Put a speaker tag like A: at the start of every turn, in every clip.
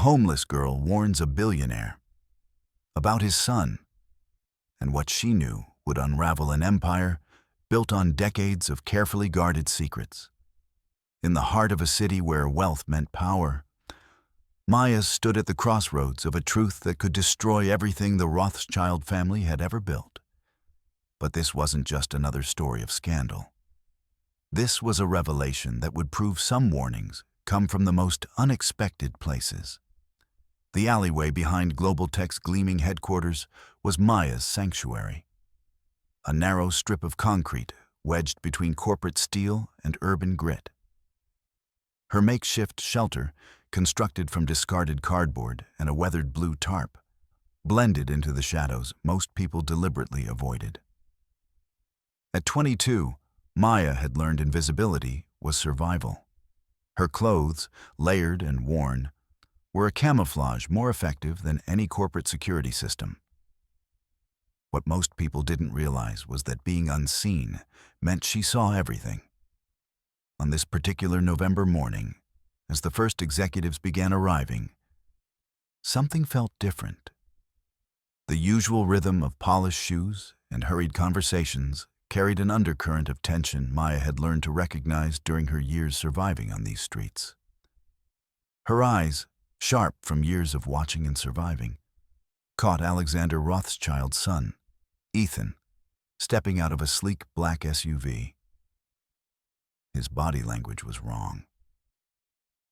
A: homeless girl warns a billionaire about his son, and what she knew would unravel an empire built on decades of carefully guarded secrets. In the heart of a city where wealth meant power, Maya stood at the crossroads of a truth that could destroy everything the Rothschild family had ever built. But this wasn't just another story of scandal. This was a revelation that would prove some warnings come from the most unexpected places. The alleyway behind Global Tech's gleaming headquarters was Maya's sanctuary. A narrow strip of concrete wedged between corporate steel and urban grit. Her makeshift shelter, constructed from discarded cardboard and a weathered blue tarp, blended into the shadows most people deliberately avoided. At 22, Maya had learned invisibility was survival. Her clothes, layered and worn, were a camouflage more effective than any corporate security system. What most people didn't realize was that being unseen meant she saw everything. On this particular November morning, as the first executives began arriving, something felt different. The usual rhythm of polished shoes and hurried conversations carried an undercurrent of tension Maya had learned to recognize during her years surviving on these streets. Her eyes, sharp from years of watching and surviving, caught Alexander Rothschild's son, Ethan, stepping out of a sleek black SUV. His body language was wrong.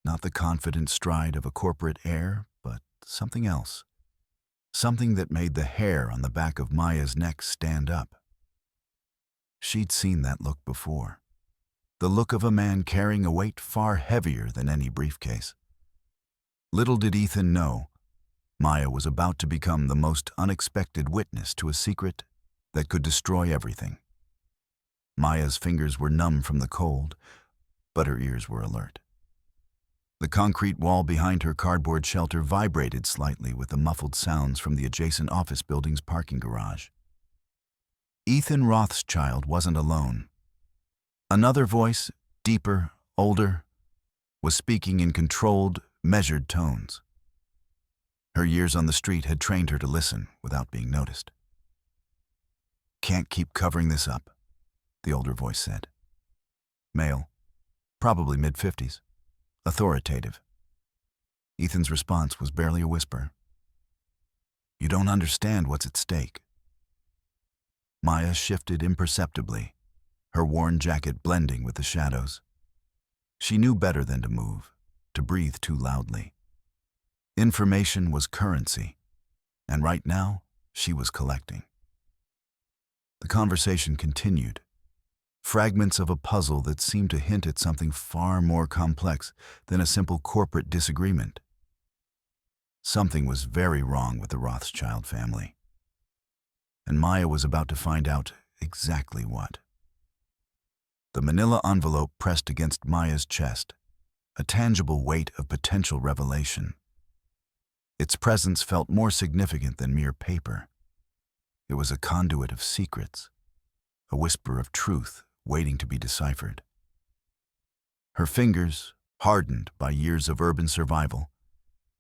A: Not the confident stride of a corporate heir, but something else. Something that made the hair on the back of Maya's neck stand up. She'd seen that look before. The look of a man carrying a weight far heavier than any briefcase. Little did Ethan know, Maya was about to become the most unexpected witness to a secret that could destroy everything. Maya's fingers were numb from the cold, but her ears were alert. The concrete wall behind her cardboard shelter vibrated slightly with the muffled sounds from the adjacent office building's parking garage. Ethan Rothschild wasn't alone. Another voice, deeper, older, was speaking in controlled, measured tones. Her years on the street had trained her to listen without being noticed. "Can't keep covering this up," the older voice said. Male, probably mid-50s, authoritative. Ethan's response was barely a whisper. "You don't understand what's at stake." Maya shifted imperceptibly, her worn jacket blending with the shadows. She knew better than to move, to breathe too loudly. Information was currency, and right now, she was collecting. The conversation continued, fragments of a puzzle that seemed to hint at something far more complex than a simple corporate disagreement. Something was very wrong with the Rothschild family, and Maya was about to find out exactly what. The manila envelope pressed against Maya's chest, a tangible weight of potential revelation. Its presence felt more significant than mere paper. It was a conduit of secrets, a whisper of truth waiting to be deciphered. Her fingers, hardened by years of urban survival,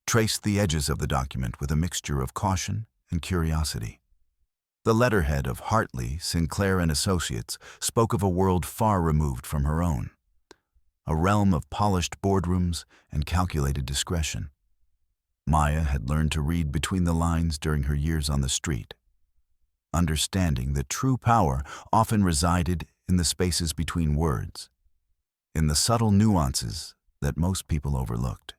A: traced the edges of the document with a mixture of caution and curiosity. The letterhead of Hartley, Sinclair and Associates spoke of a world far removed from her own, a realm of polished boardrooms and calculated discretion. Maya had learned to read between the lines during her years on the street, understanding that true power often resided in the spaces between words, in the subtle nuances that most people overlooked.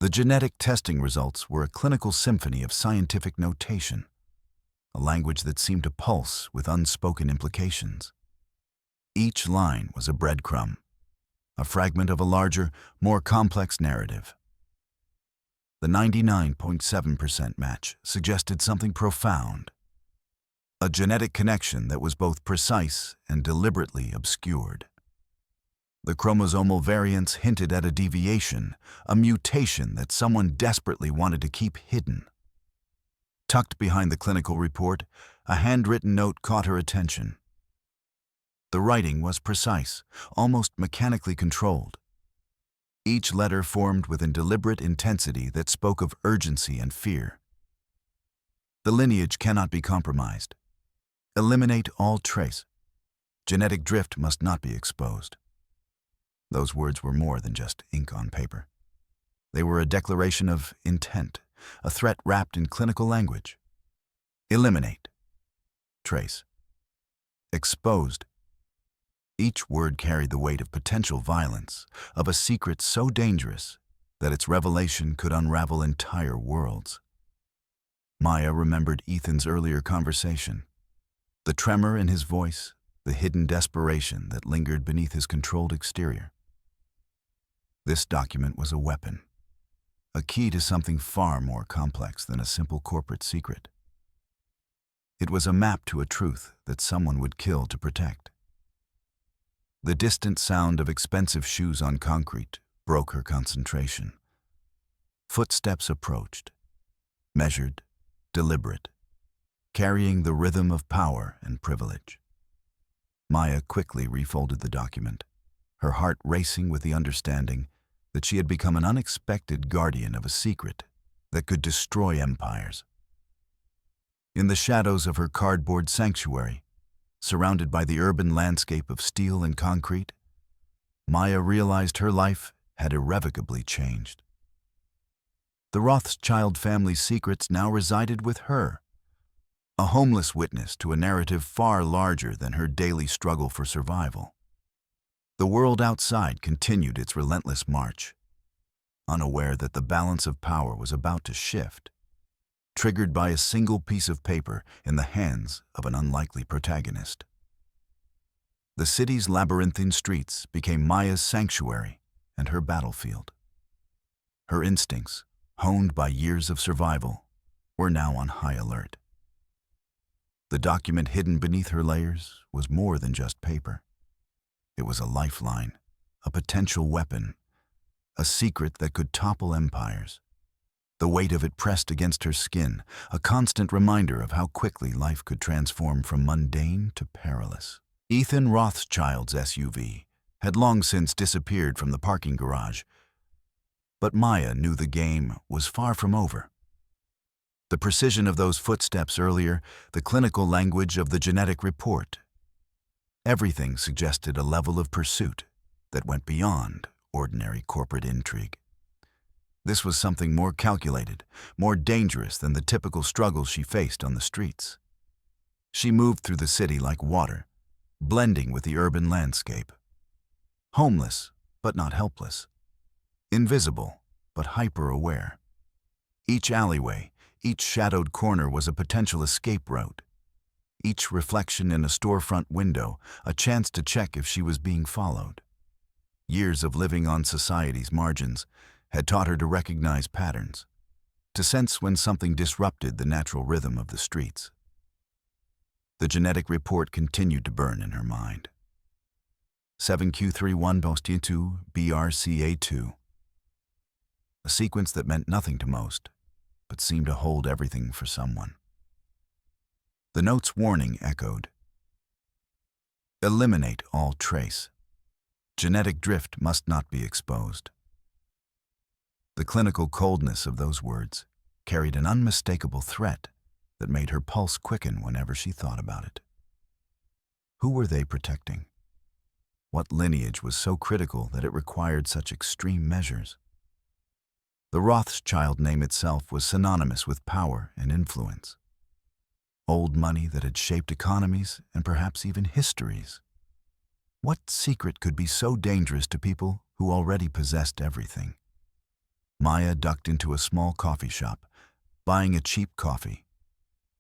A: The genetic testing results were a clinical symphony of scientific notation, a language that seemed to pulse with unspoken implications. Each line was a breadcrumb, a fragment of a larger, more complex narrative. The 99.7% match suggested something profound, a genetic connection that was both precise and deliberately obscured. The chromosomal variants hinted at a deviation, a mutation that someone desperately wanted to keep hidden. Tucked behind the clinical report, a handwritten note caught her attention. The writing was precise, almost mechanically controlled. each letter formed with a deliberate intensity that spoke of urgency and fear. The lineage cannot be compromised. Eliminate all trace. Genetic drift must not be exposed. Those words were more than just ink on paper. They were a declaration of intent, a threat wrapped in clinical language. Eliminate. Trace. Exposed. Each word carried the weight of potential violence, of a secret so dangerous that its revelation could unravel entire worlds. Maya remembered Ethan's earlier conversation. The tremor in his voice, the hidden desperation that lingered beneath his controlled exterior. This document was a weapon, a key to something far more complex than a simple corporate secret. It was a map to a truth that someone would kill to protect. The distant sound of expensive shoes on concrete broke her concentration. Footsteps approached, measured, deliberate, carrying the rhythm of power and privilege. Maya quickly refolded the document, her heart racing with the understanding that she had become an unexpected guardian of a secret that could destroy empires. In the shadows of her cardboard sanctuary, surrounded by the urban landscape of steel and concrete, Maya realized her life had irrevocably changed. The Rothschild family's secrets now resided with her, a homeless witness to a narrative far larger than her daily struggle for survival. The world outside continued its relentless march, unaware that the balance of power was about to shift, triggered by a single piece of paper in the hands of an unlikely protagonist. The city's labyrinthine streets became Maya's sanctuary and her battlefield. Her instincts, honed by years of survival, were now on high alert. The document hidden beneath her layers was more than just paper. It was a lifeline, a potential weapon, a secret that could topple empires. The weight of it pressed against her skin, a constant reminder of how quickly life could transform from mundane to perilous. Ethan Rothschild's SUV had long since disappeared from the parking garage, but Maya knew the game was far from over. The precision of those footsteps earlier, the clinical language of the genetic report, everything suggested a level of pursuit that went beyond ordinary corporate intrigue. This was something more calculated, more dangerous than the typical struggles she faced on the streets. She moved through the city like water, blending with the urban landscape. Homeless, but not helpless. Invisible, but hyper-aware. Each alleyway, each shadowed corner was a potential escape route. Each reflection in a storefront window, a chance to check if she was being followed. Years of living on society's margins had taught her to recognize patterns, to sense when something disrupted the natural rhythm of the streets. The genetic report continued to burn in her mind. 7Q31 Bostiatu BRCA2. A sequence that meant nothing to most, but seemed to hold everything for someone. The note's warning echoed. Eliminate all trace. Genetic drift must not be exposed. The clinical coldness of those words carried an unmistakable threat that made her pulse quicken whenever she thought about it. Who were they protecting? What lineage was so critical that it required such extreme measures? The Rothschild name itself was synonymous with power and influence. Old money that had shaped economies and perhaps even histories. What secret could be so dangerous to people who already possessed everything? Maya ducked into a small coffee shop, buying a cheap coffee,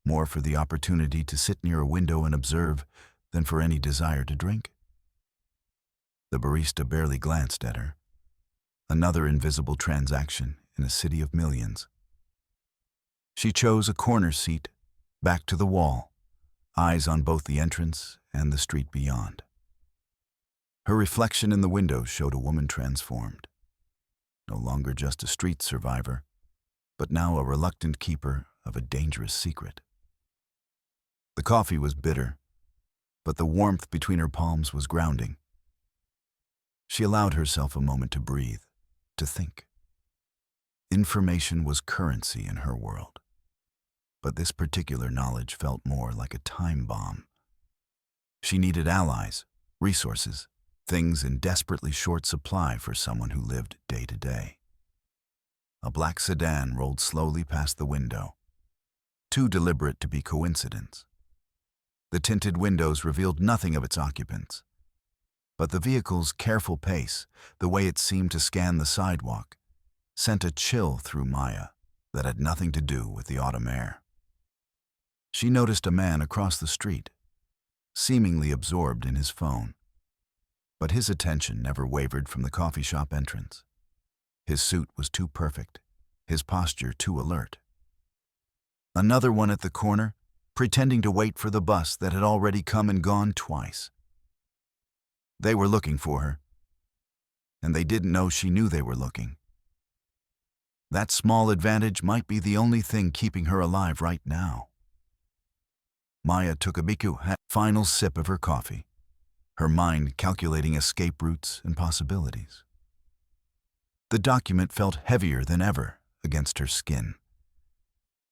A: more for the opportunity to sit near a window and observe than for any desire to drink. The barista barely glanced at her. Another invisible transaction in a city of millions. She chose a corner seat, back to the wall, eyes on both the entrance and the street beyond. Her reflection in the window showed a woman transformed. No longer just a street survivor, but now a reluctant keeper of a dangerous secret. The coffee was bitter, but the warmth between her palms was grounding. She allowed herself a moment to breathe, to think. Information was currency in her world. But this particular knowledge felt more like a time bomb. She needed allies, resources, things in desperately short supply for someone who lived day to day. A black sedan rolled slowly past the window, too deliberate to be coincidence. The tinted windows revealed nothing of its occupants, but the vehicle's careful pace, the way it seemed to scan the sidewalk, sent a chill through Maya that had nothing to do with the autumn air. She noticed a man across the street, seemingly absorbed in his phone. But his attention never wavered from the coffee shop entrance. His suit was too perfect, his posture too alert. Another one at the corner, pretending to wait for the bus that had already come and gone twice. They were looking for her, and they didn't know she knew they were looking. That small advantage might be the only thing keeping her alive right now. Maya took a final sip of her coffee, her mind calculating escape routes and possibilities. The document felt heavier than ever against her skin.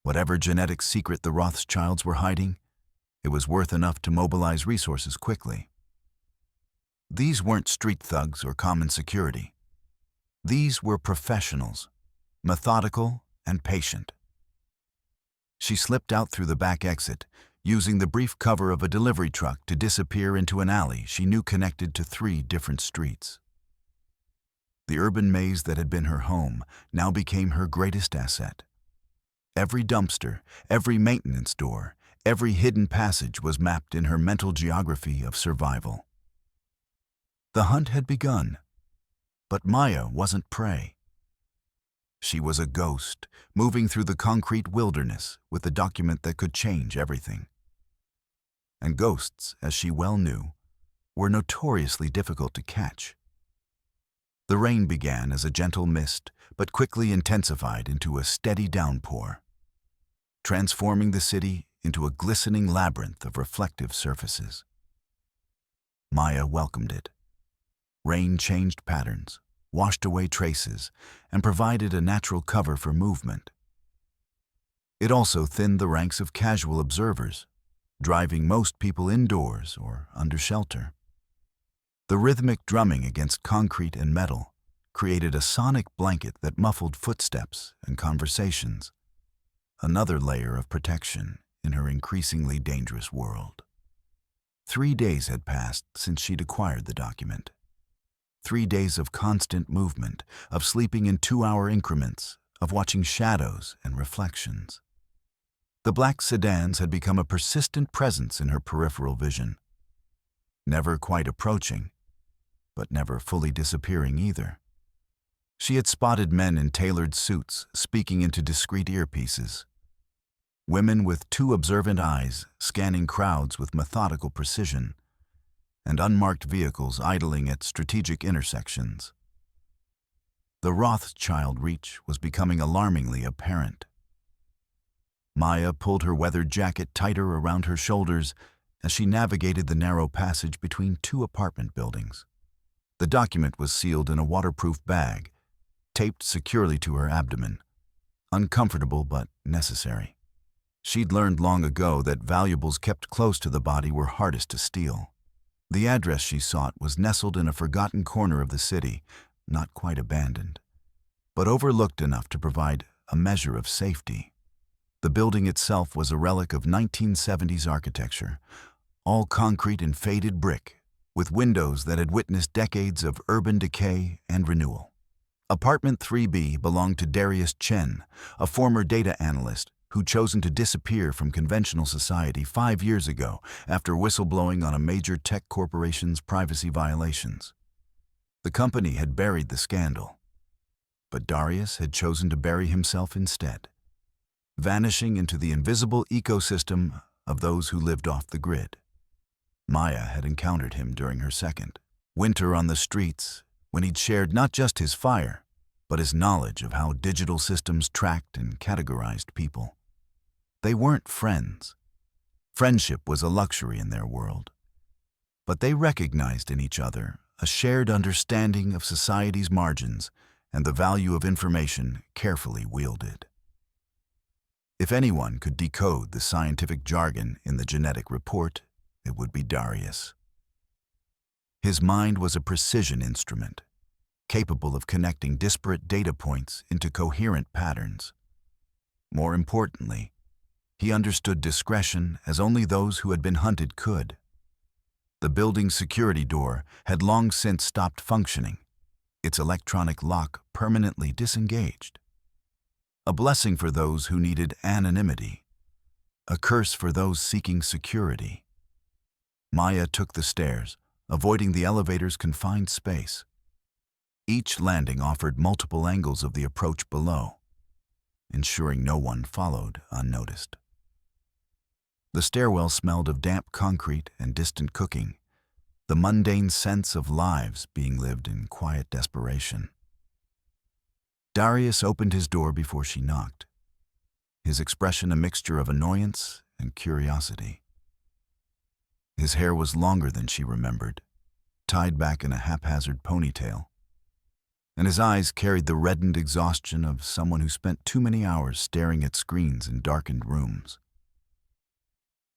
A: Whatever genetic secret the Rothschilds were hiding, it was worth enough to mobilize resources quickly. These weren't street thugs or common security. These were professionals, methodical and patient. She slipped out through the back exit, using the brief cover of a delivery truck to disappear into an alley she knew connected to 3 different streets. The urban maze that had been her home now became her greatest asset. Every dumpster, every maintenance door, every hidden passage was mapped in her mental geography of survival. The hunt had begun, but Maya wasn't prey. She was a ghost, moving through the concrete wilderness with a document that could change everything. And ghosts, as she well knew, were notoriously difficult to catch. The rain began as a gentle mist, but quickly intensified into a steady downpour, transforming the city into a glistening labyrinth of reflective surfaces. Maya welcomed it. Rain changed patterns, washed away traces, and provided a natural cover for movement. It also thinned the ranks of casual observers, driving most people indoors or under shelter. The rhythmic drumming against concrete and metal created a sonic blanket that muffled footsteps and conversations, another layer of protection in her increasingly dangerous world. 3 days had passed since she'd acquired the document. 3 days of constant movement, of sleeping in 2-hour increments, of watching shadows and reflections. The black sedans had become a persistent presence in her peripheral vision, never quite approaching, but never fully disappearing either. She had spotted men in tailored suits speaking into discreet earpieces, women with too observant eyes scanning crowds with methodical precision, and unmarked vehicles idling at strategic intersections. The Rothschild reach was becoming alarmingly apparent. Maya pulled her weathered jacket tighter around her shoulders as she navigated the narrow passage between 2 apartment buildings. The document was sealed in a waterproof bag, taped securely to her abdomen, uncomfortable but necessary. She'd learned long ago that valuables kept close to the body were hardest to steal. The address she sought was nestled in a forgotten corner of the city, not quite abandoned, but overlooked enough to provide a measure of safety. The building itself was a relic of 1970s architecture, all concrete and faded brick, with windows that had witnessed decades of urban decay and renewal. Apartment 3B belonged to Darius Chen, a former data analyst who'd chosen to disappear from conventional society 5 years ago after whistleblowing on a major tech corporation's privacy violations. The company had buried the scandal, but Darius had chosen to bury himself instead, vanishing into the invisible ecosystem of those who lived off the grid. Maya had encountered him during her second winter on the streets, when he'd shared not just his fire, but his knowledge of how digital systems tracked and categorized people. They weren't friends. Friendship was a luxury in their world. But they recognized in each other a shared understanding of society's margins and the value of information carefully wielded. If anyone could decode the scientific jargon in the genetic report, it would be Darius. His mind was a precision instrument, capable of connecting disparate data points into coherent patterns. More importantly, he understood discretion as only those who had been hunted could. The building's security door had long since stopped functioning, its electronic lock permanently disengaged. A blessing for those who needed anonymity, a curse for those seeking security. Maya took the stairs, avoiding the elevator's confined space. Each landing offered multiple angles of the approach below, ensuring no one followed unnoticed. The stairwell smelled of damp concrete and distant cooking, the mundane sense of lives being lived in quiet desperation. Darius opened his door before she knocked, his expression a mixture of annoyance and curiosity. His hair was longer than she remembered, tied back in a haphazard ponytail, and his eyes carried the reddened exhaustion of someone who spent too many hours staring at screens in darkened rooms.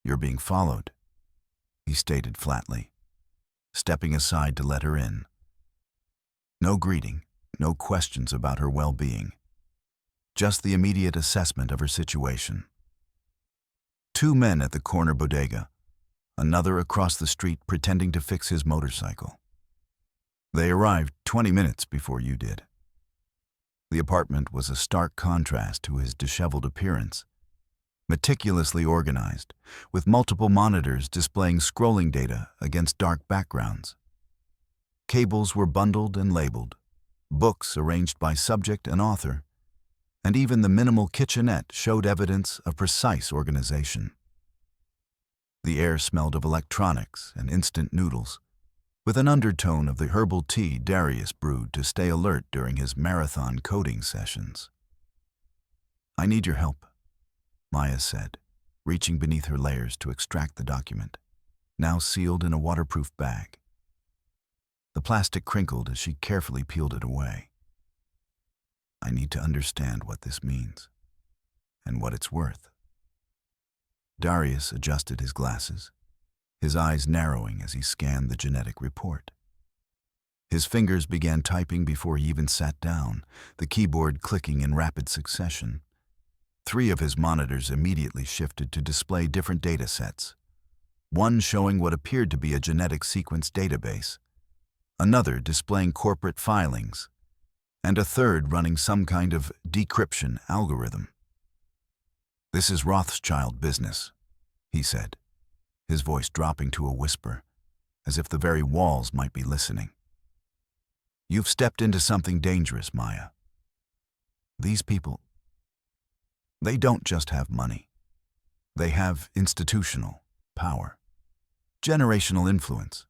A: "You're being followed," he stated flatly, stepping aside to let her in. No greeting, no questions about her well-being, just the immediate assessment of her situation. Two men at the corner bodega, another across the street pretending to fix his motorcycle. They arrived 20 minutes before you did. The apartment was a stark contrast to his disheveled appearance, meticulously organized, with multiple monitors displaying scrolling data against dark backgrounds. Cables were bundled and labeled, books arranged by subject and author, and even the minimal kitchenette showed evidence of precise organization. The air smelled of electronics and instant noodles, with an undertone of the herbal tea Darius brewed to stay alert during his marathon coding sessions. "I need your help," Maya said, reaching beneath her layers to extract the document, now sealed in a waterproof bag. The plastic crinkled as she carefully peeled it away. "I need to understand what this means, and what it's worth." Darius adjusted his glasses, his eyes narrowing as he scanned the genetic report. His fingers began typing before he even sat down, the keyboard clicking in rapid succession. 3 of his monitors immediately shifted to display different data sets, one showing what appeared to be a genetic sequence database, another displaying corporate filings, and a third running some kind of decryption algorithm. "This is Rothschild business," he said, his voice dropping to a whisper, as if the very walls might be listening. "You've stepped into something dangerous, Maya. These people, they don't just have money. They have institutional power, generational influence."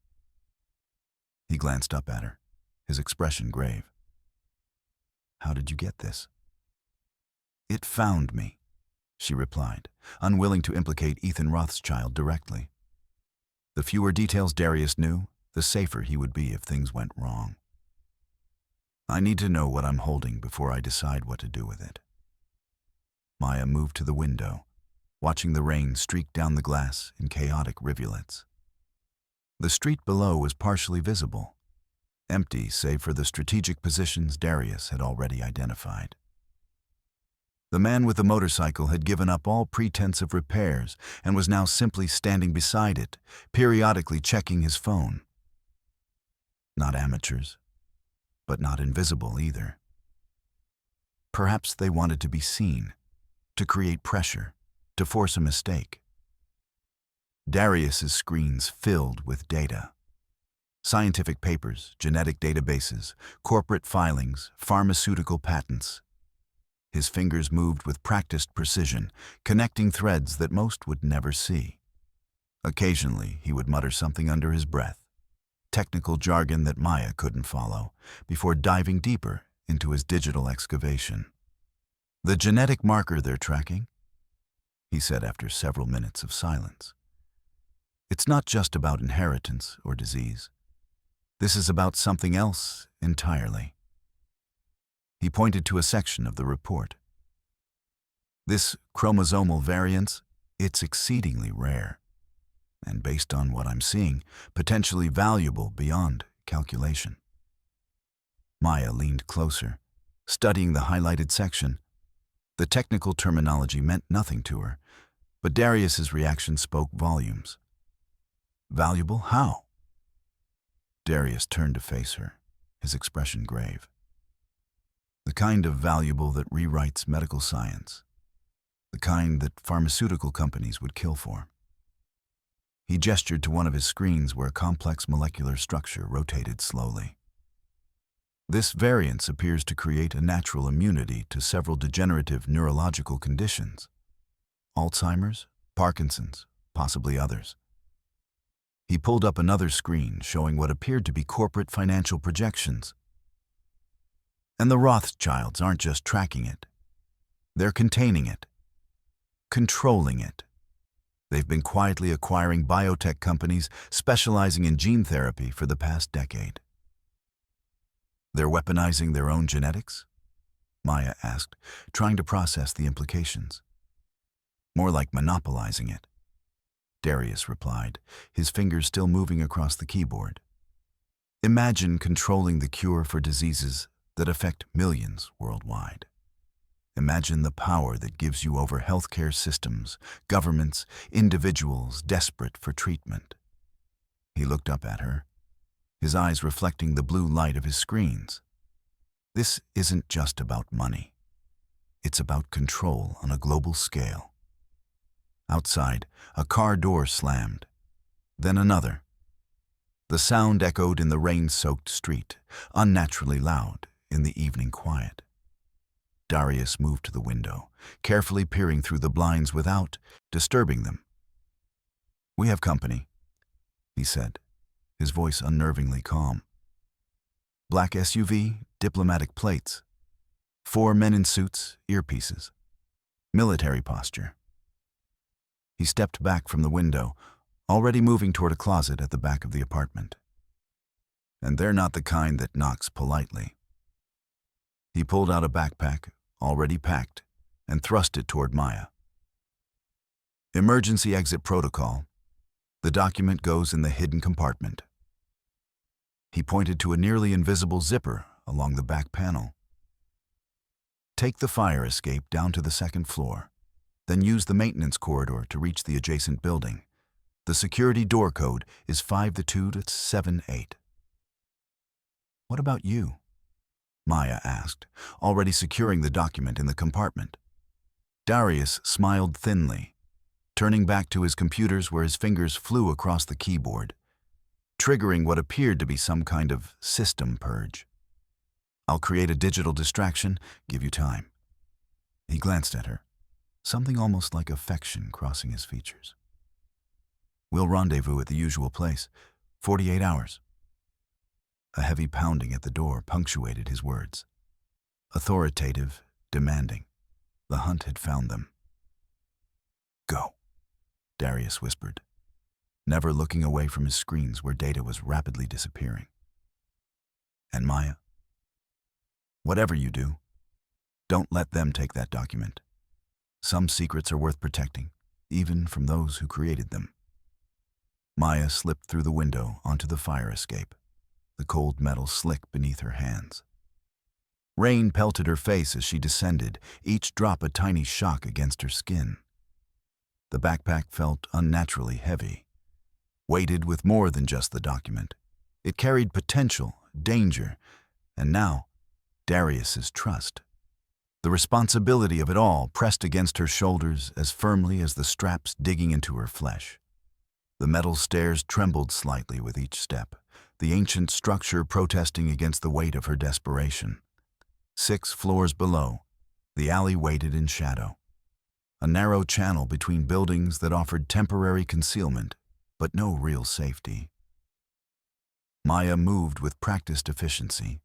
A: He glanced up at her, his expression grave. "How did you get this?" "It found me," she replied, unwilling to implicate Ethan Rothschild directly. The fewer details Darius knew, the safer he would be if things went wrong. "I need to know what I'm holding before I decide what to do with it." Maya moved to the window, watching the rain streak down the glass in chaotic rivulets. The street below was partially visible, empty save for the strategic positions Darius had already identified. The man with the motorcycle had given up all pretense of repairs and was now simply standing beside it, periodically checking his phone. Not amateurs, but not invisible either. Perhaps they wanted to be seen, to create pressure, to force a mistake. Darius's screens filled with data. Scientific papers, genetic databases, corporate filings, pharmaceutical patents. His fingers moved with practiced precision, connecting threads that most would never see. Occasionally, he would mutter something under his breath, technical jargon that Maya couldn't follow, before diving deeper into his digital excavation. "The genetic marker they're tracking," he said after several minutes of silence. "It's not just about inheritance or disease. This is about something else entirely." He pointed to a section of the report. This chromosomal variance, it's exceedingly rare, and based on what I'm seeing, potentially valuable beyond calculation. Maya leaned closer, studying the highlighted section. The technical terminology meant nothing to her, but Darius's reaction spoke volumes. Valuable? How? Darius turned to face her, his expression grave. The kind of valuable that rewrites medical science. The kind that pharmaceutical companies would kill for. He gestured to one of his screens where a complex molecular structure rotated slowly. This variance appears to create a natural immunity to several degenerative neurological conditions. Alzheimer's, Parkinson's, possibly others. He pulled up another screen showing what appeared to be corporate financial projections. And the Rothschilds aren't just tracking it. They're containing it, controlling it. They've been quietly acquiring biotech companies specializing in gene therapy for the past decade. They're weaponizing their own genetics? Maya asked, trying to process the implications. More like monopolizing it. Darius replied, his fingers still moving across the keyboard. Imagine controlling the cure for diseases that affect millions worldwide. Imagine the power that gives you over healthcare systems, governments, individuals desperate for treatment. He looked up at her, his eyes reflecting the blue light of his screens. This isn't just about money. It's about control on a global scale. Outside, a car door slammed, then another. The sound echoed in the rain-soaked street, unnaturally loud in the evening quiet. Darius moved to the window, carefully peering through the blinds without disturbing them. "We have company," he said, his voice unnervingly calm. Black SUV, diplomatic plates. 4 men in suits, earpieces. Military posture. He stepped back from the window, already moving toward a closet at the back of the apartment. And they're not the kind that knocks politely. He pulled out a backpack, already packed, and thrust it toward Maya. Emergency exit protocol. The document goes in the hidden compartment. He pointed to a nearly invisible zipper along the back panel. Take the fire escape down to the 2nd floor, then use the maintenance corridor to reach the adjacent building. The security door code is 52278. What about you? Maya asked, already securing the document in the compartment. Darius smiled thinly, turning back to his computers where his fingers flew across the keyboard, triggering what appeared to be some kind of system purge. I'll create a digital distraction, give you time. He glanced at her, something almost like affection crossing his features. We'll rendezvous at the usual place, 48 hours. A heavy pounding at the door punctuated his words. Authoritative, demanding. The hunt had found them. Go, Darius whispered, never looking away from his screens where data was rapidly disappearing. And Maya? Whatever you do, don't let them take that document. Some secrets are worth protecting, even from those who created them. Maya slipped through the window onto the fire escape, the cold metal slick beneath her hands. Rain pelted her face as she descended, each drop a tiny shock against her skin. The backpack felt unnaturally heavy, weighted with more than just the document. It carried potential, danger, and now, Darius's trust. The responsibility of it all pressed against her shoulders as firmly as the straps digging into her flesh. The metal stairs trembled slightly with each step, the ancient structure protesting against the weight of her desperation. 6 floors below, the alley waited in shadow. A narrow channel between buildings that offered temporary concealment, but no real safety. Maya moved with practiced efficiency,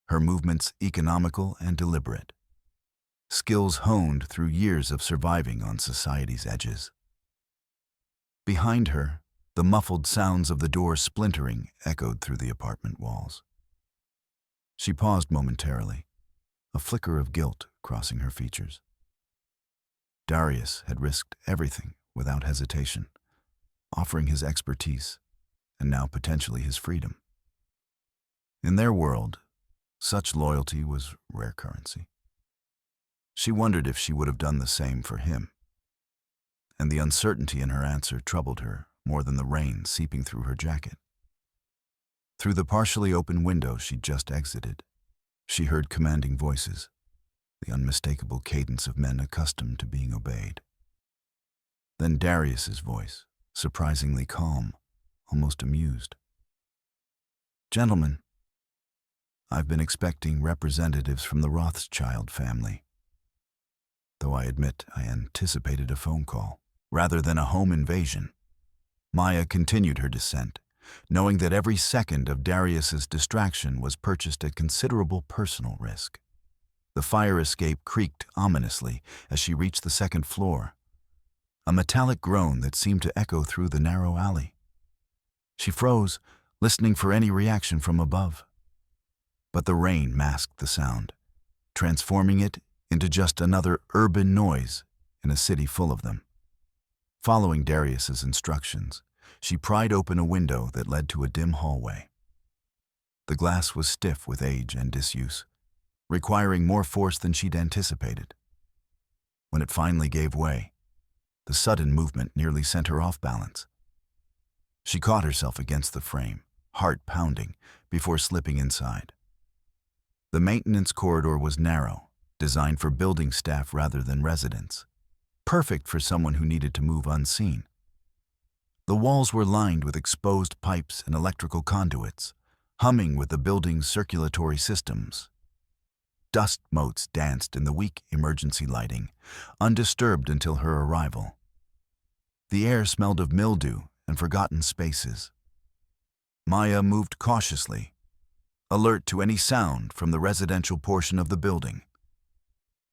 A: her movements economical and deliberate. Skills honed through years of surviving on society's edges. Behind her, the muffled sounds of the door splintering echoed through the apartment walls. She paused momentarily, a flicker of guilt crossing her features. Darius had risked everything without hesitation, offering his expertise and now potentially his freedom. In their world, such loyalty was rare currency. She wondered if she would have done the same for him, and the uncertainty in her answer troubled her more than the rain seeping through her jacket. Through the partially open window she'd just exited, she heard commanding voices, the unmistakable cadence of men accustomed to being obeyed. Then Darius's voice, surprisingly calm, almost amused. "Gentlemen, I've been expecting representatives from the Rothschild family, though I admit I anticipated a phone call rather than a home invasion." Maya continued her descent, knowing that every second of Darius's distraction was purchased at considerable personal risk. The fire escape creaked ominously as she reached the second floor, a metallic groan that seemed to echo through the narrow alley. She froze, listening for any reaction from above. But the rain masked the sound, transforming it into just another urban noise in a city full of them. Following Darius's instructions, she pried open a window that led to a dim hallway. The glass was stiff with age and disuse, requiring more force than she'd anticipated. When it finally gave way, the sudden movement nearly sent her off balance. She caught herself against the frame, heart pounding, before slipping inside. The maintenance corridor was narrow, designed for building staff rather than residents, perfect for someone who needed to move unseen. The walls were lined with exposed pipes and electrical conduits, humming with the building's circulatory systems. Dust motes danced in the weak emergency lighting, undisturbed until her arrival. The air smelled of mildew and forgotten spaces. Maya moved cautiously, alert to any sound from the residential portion of the building.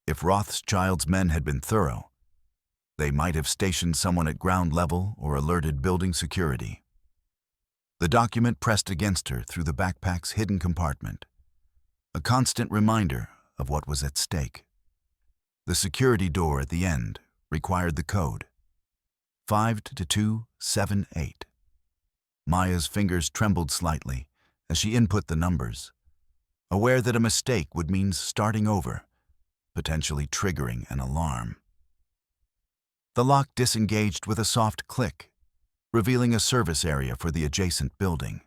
A: If Rothschild's men had been thorough, they might have stationed someone at ground level or alerted building security. The document pressed against her through the backpack's hidden compartment, a constant reminder of what was at stake. The security door at the end required the code, 52278. Maya's fingers trembled slightly as she input the numbers, aware that a mistake would mean starting over, potentially triggering an alarm. The lock disengaged with a soft click, revealing a service area for the adjacent building.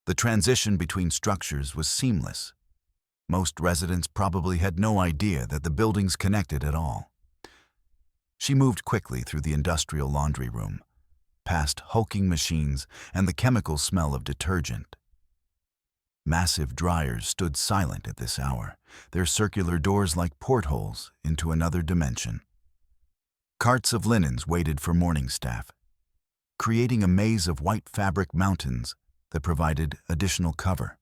A: The transition between structures was seamless. Most residents probably had no idea that the buildings connected at all. She moved quickly through the industrial laundry room, past hulking machines and the chemical smell of detergent. Massive dryers stood silent at this hour, their circular doors like portholes into another dimension. Carts of linens waited for morning staff, creating a maze of white fabric mountains that provided additional cover.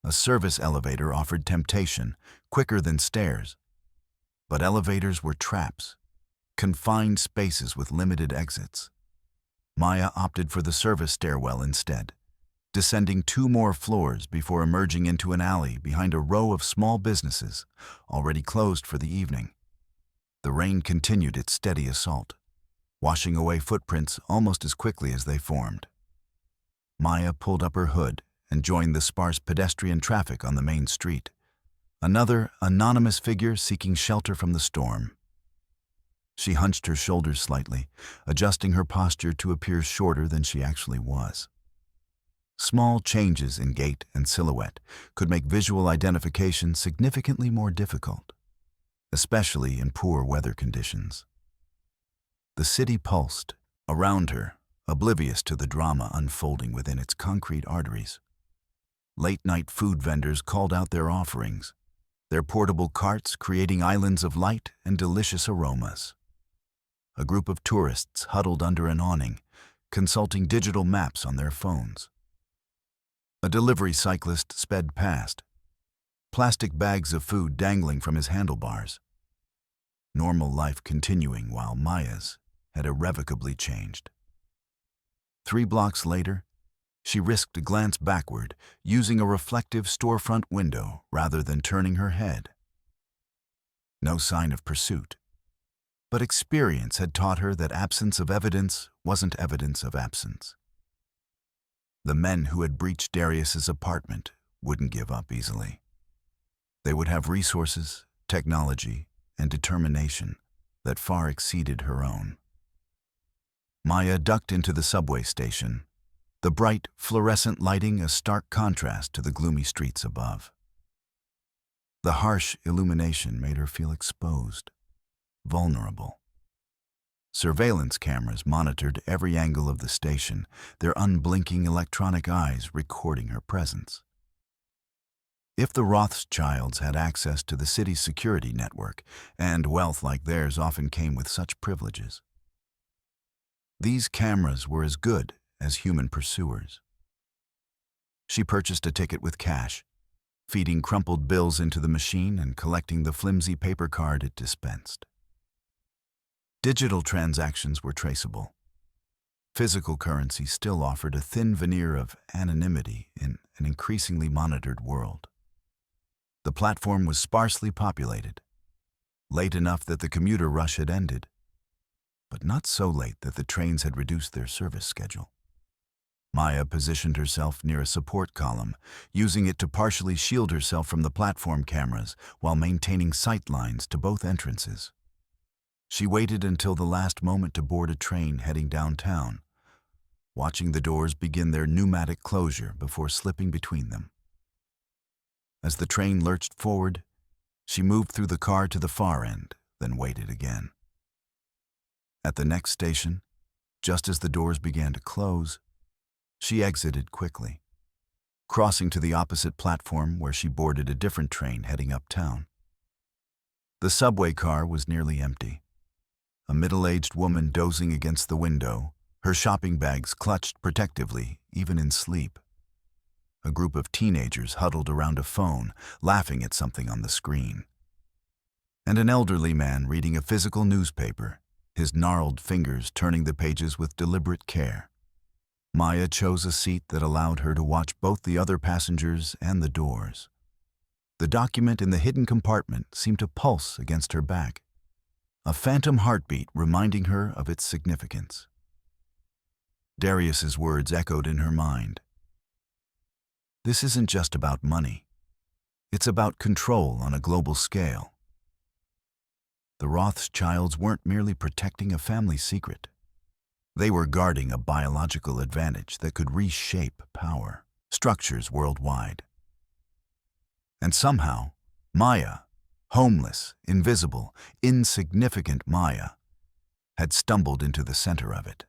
A: A service elevator offered temptation, quicker than stairs. But elevators were traps, confined spaces with limited exits. Maya opted for the service stairwell instead, descending 2 more floors before emerging into an alley behind a row of small businesses, already closed for the evening. The rain continued its steady assault, washing away footprints almost as quickly as they formed. Maya pulled up her hood and joined the sparse pedestrian traffic on the main street, another anonymous figure seeking shelter from the storm. She hunched her shoulders slightly, adjusting her posture to appear shorter than she actually was. Small changes in gait and silhouette could make visual identification significantly more difficult, especially in poor weather conditions. The city pulsed around her, oblivious to the drama unfolding within its concrete arteries. Late-night food vendors called out their offerings, their portable carts creating islands of light and delicious aromas. A group of tourists huddled under an awning, consulting digital maps on their phones. A delivery cyclist sped past, plastic bags of food dangling from his handlebars. Normal life continuing while Maya's had irrevocably changed. 3 blocks later, She risked a glance backward, using a reflective storefront window rather than turning her head. No sign of pursuit. But experience had taught her that absence of evidence wasn't evidence of absence. The men who had breached Darius's apartment wouldn't give up easily. They would have resources, technology, and determination that far exceeded her own. Maya ducked into the subway station, the bright, fluorescent lighting a stark contrast to the gloomy streets above. The harsh illumination made her feel exposed, vulnerable. Surveillance cameras monitored every angle of the station, their unblinking electronic eyes recording her presence. If the Rothschilds had access to the city's security network, and wealth like theirs often came with such privileges, these cameras were as good as human pursuers. She purchased a ticket with cash, feeding crumpled bills into the machine and collecting the flimsy paper card it dispensed. Digital transactions were traceable. Physical currency still offered a thin veneer of anonymity in an increasingly monitored world. The platform was sparsely populated, late enough that the commuter rush had ended, but not so late that the trains had reduced their service schedule. Maya positioned herself near a support column, using it to partially shield herself from the platform cameras while maintaining sight lines to both entrances. She waited until the last moment to board a train heading downtown, watching the doors begin their pneumatic closure before slipping between them. As the train lurched forward, she moved through the car to the far end, then waited again. At the next station, just as the doors began to close, she exited quickly, crossing to the opposite platform where she boarded a different train heading uptown. The subway car was nearly empty. A middle-aged woman dozing against the window, her shopping bags clutched protectively, even in sleep. A group of teenagers huddled around a phone, laughing at something on the screen. And an elderly man reading a physical newspaper, his gnarled fingers turning the pages with deliberate care. Maya chose a seat that allowed her to watch both the other passengers and the doors. The document in the hidden compartment seemed to pulse against her back, a phantom heartbeat reminding her of its significance. Darius's words echoed in her mind. This isn't just about money. It's about control on a global scale. The Rothschilds weren't merely protecting a family secret. They were guarding a biological advantage that could reshape power structures worldwide. And somehow, Maya, homeless, invisible, insignificant Maya, had stumbled into the center of it.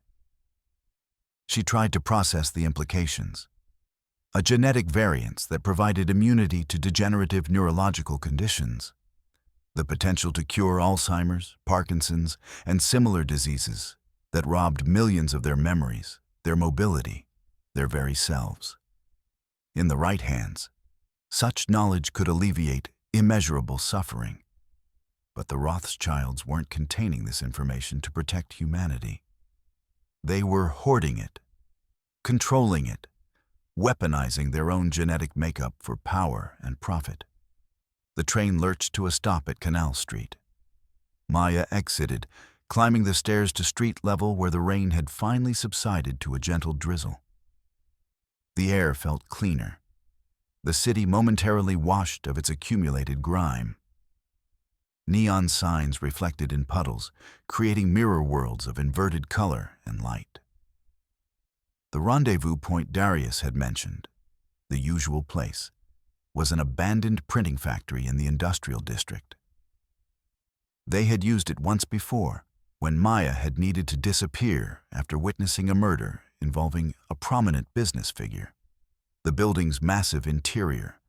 A: She tried to process the implications. A genetic variance that provided immunity to degenerative neurological conditions, the potential to cure Alzheimer's, Parkinson's, and similar diseases that robbed millions of their memories, their mobility, their very selves. In the right hands, such knowledge could alleviate immeasurable suffering. But the Rothschilds weren't containing this information to protect humanity. They were hoarding it, controlling it, weaponizing their own genetic makeup for power and profit. The train lurched to a stop at Canal Street. Maya exited, climbing the stairs to street level where the rain had finally subsided to a gentle drizzle. The air felt cleaner, the city momentarily washed of its accumulated grime. Neon signs reflected in puddles, creating mirror worlds of inverted color and light. The rendezvous point Darius had mentioned, the usual place, was an abandoned printing factory in the industrial district. They had used it once before, when Maya had needed to disappear after witnessing a murder involving a prominent business figure. The building's massive interior,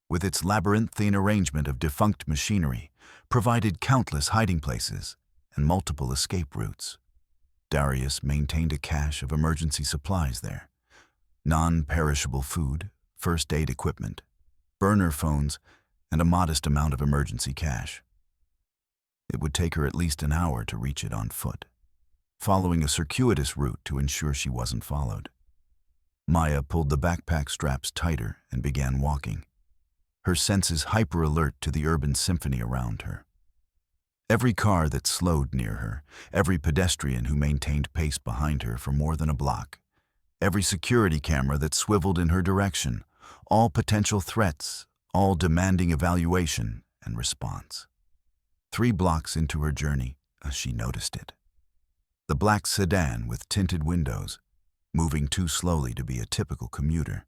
A: with its labyrinthine arrangement of defunct machinery, provided countless hiding places and multiple escape routes. Darius maintained a cache of emergency supplies there: non-perishable food, first aid equipment, burner phones, and a modest amount of emergency cash. It would take her at least an hour to reach it on foot, following a circuitous route to ensure she wasn't followed. Maya pulled the backpack straps tighter and began walking, her senses hyper-alert to the urban symphony around her. Every car that slowed near her, every pedestrian who maintained pace behind her for more than a block, every security camera that swiveled in her direction, all potential threats, all demanding evaluation and response. 3 blocks into her journey, she noticed it. The black sedan with tinted windows, moving too slowly to be a typical commuter.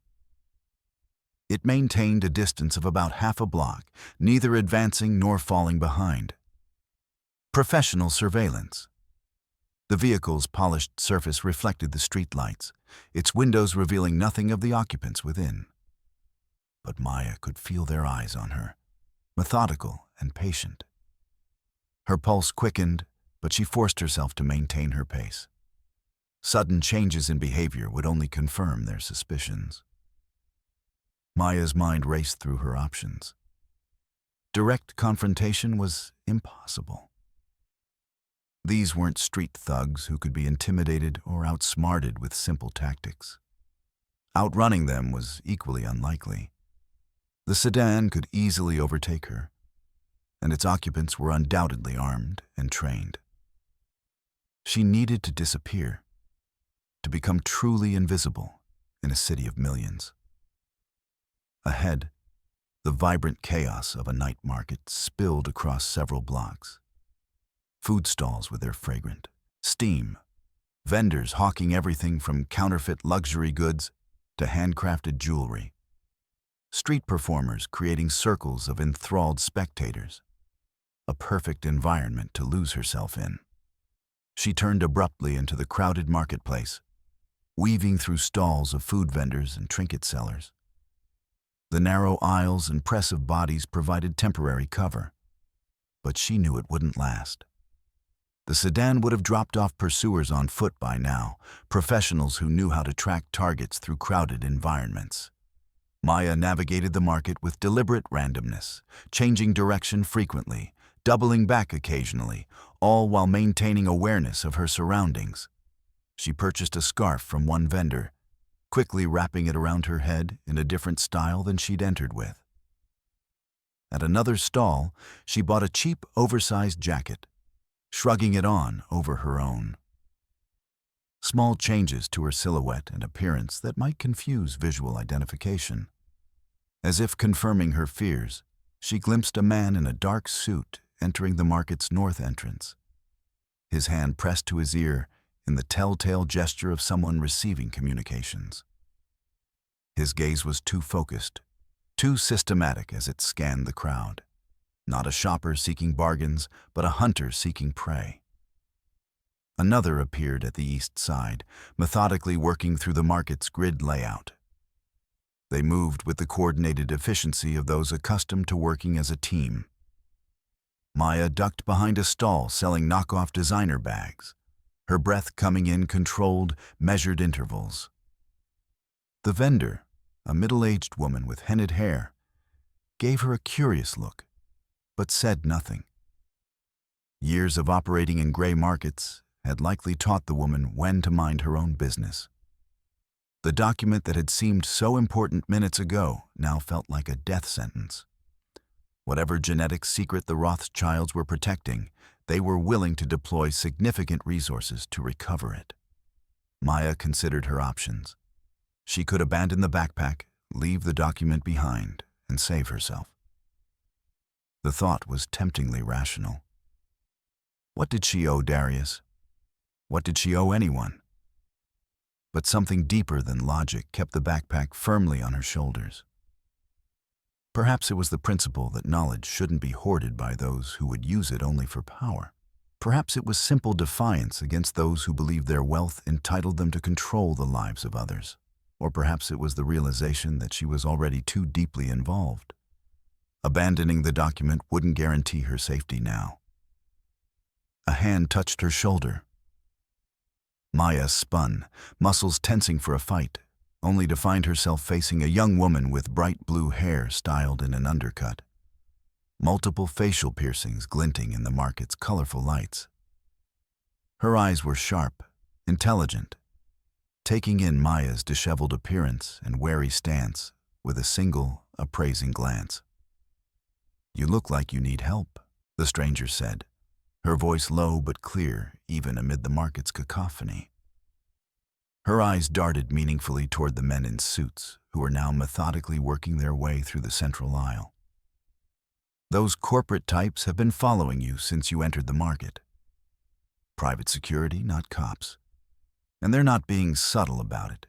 A: It maintained a distance of about half a block, neither advancing nor falling behind. Professional surveillance. The vehicle's polished surface reflected the streetlights, its windows revealing nothing of the occupants within. But Maya could feel their eyes on her, methodical and patient. Her pulse quickened, but she forced herself to maintain her pace. Sudden changes in behavior would only confirm their suspicions. Maya's mind raced through her options. Direct confrontation was impossible. These weren't street thugs who could be intimidated or outsmarted with simple tactics. Outrunning them was equally unlikely. The sedan could easily overtake her, and its occupants were undoubtedly armed and trained. She needed to disappear, to become truly invisible in a city of millions. Ahead, the vibrant chaos of a night market spilled across several blocks. Food stalls with their fragrant steam, vendors hawking everything from counterfeit luxury goods to handcrafted jewelry, street performers creating circles of enthralled spectators, a perfect environment to lose herself in. She turned abruptly into the crowded marketplace, weaving through stalls of food vendors and trinket sellers. The narrow aisles and impressive bodies provided temporary cover, but she knew it wouldn't last. The sedan would have dropped off pursuers on foot by now, professionals who knew how to track targets through crowded environments. Maya navigated the market with deliberate randomness, changing direction frequently, doubling back occasionally, all while maintaining awareness of her surroundings. She purchased a scarf from one vendor, quickly wrapping it around her head in a different style than she'd entered with. At another stall, she bought a cheap, oversized jacket, shrugging it on over her own. Small changes to her silhouette and appearance that might confuse visual identification. As if confirming her fears, she glimpsed a man in a dark suit entering the market's north entrance, his hand pressed to his ear in the telltale gesture of someone receiving communications. His gaze was too focused, too systematic as it scanned the crowd. Not a shopper seeking bargains, but a hunter seeking prey. Another appeared at the east side, methodically working through the market's grid layout. They moved with the coordinated efficiency of those accustomed to working as a team. Maya ducked behind a stall selling knockoff designer bags, her breath coming in controlled, measured intervals. The vendor, a middle-aged woman with hennaed hair, gave her a curious look, but said nothing. Years of operating in gray markets had likely taught the woman when to mind her own business. The document that had seemed so important minutes ago now felt like a death sentence. Whatever genetic secret the Rothschilds were protecting, they were willing to deploy significant resources to recover it. Maya considered her options. She could abandon the backpack, leave the document behind, and save herself. The thought was temptingly rational. What did she owe Darius? What did she owe anyone? But something deeper than logic kept the backpack firmly on her shoulders. Perhaps it was the principle that knowledge shouldn't be hoarded by those who would use it only for power. Perhaps it was simple defiance against those who believed their wealth entitled them to control the lives of others. Or perhaps it was the realization that she was already too deeply involved. Abandoning the document wouldn't guarantee her safety now. A hand touched her shoulder. Maya spun, muscles tensing for a fight, only to find herself facing a young woman with bright blue hair styled in an undercut. Multiple facial piercings glinting in the market's colorful lights. Her eyes were sharp, intelligent, taking in Maya's disheveled appearance and wary stance with a single, appraising glance. "You look like you need help," the stranger said, her voice low but clear even amid the market's cacophony. Her eyes darted meaningfully toward the men in suits who were now methodically working their way through the central aisle. "Those corporate types have been following you since you entered the market. Private security, not cops. And they're not being subtle about it."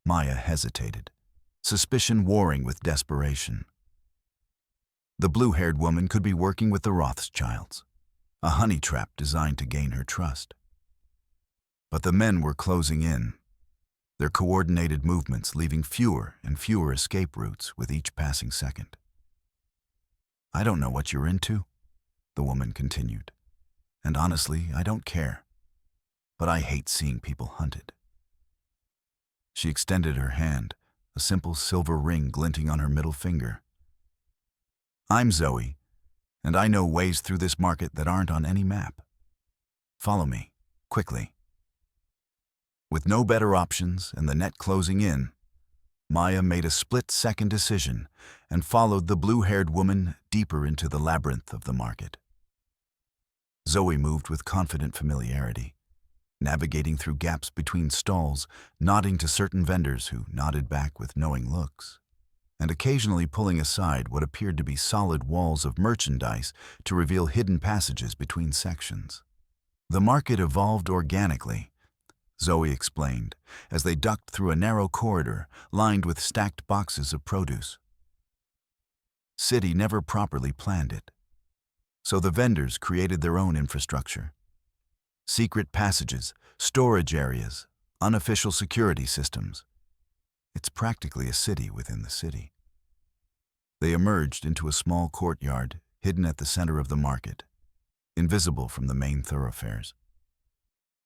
A: Maya hesitated, suspicion warring with desperation. The blue-haired woman could be working with the Rothschilds, a honey trap designed to gain her trust. But the men were closing in, their coordinated movements leaving fewer and fewer escape routes with each passing second. "I don't know what you're into," the woman continued, "and honestly, I don't care. But I hate seeing people hunted." She extended her hand, a simple silver ring glinting on her middle finger. "I'm Zoe, and I know ways through this market that aren't on any map. Follow me, quickly." With no better options and the net closing in, Maya made a split-second decision and followed the blue-haired woman deeper into the labyrinth of the market. Zoe moved with confident familiarity, navigating through gaps between stalls, nodding to certain vendors who nodded back with knowing looks, and occasionally pulling aside what appeared to be solid walls of merchandise to reveal hidden passages between sections. The market evolved organically, Zoe explained, as they ducked through a narrow corridor lined with stacked boxes of produce. City never properly planned it, so the vendors created their own infrastructure. Secret passages, storage areas, unofficial security systems. It's practically a city within the city. They emerged into a small courtyard hidden at the center of the market, invisible from the main thoroughfares.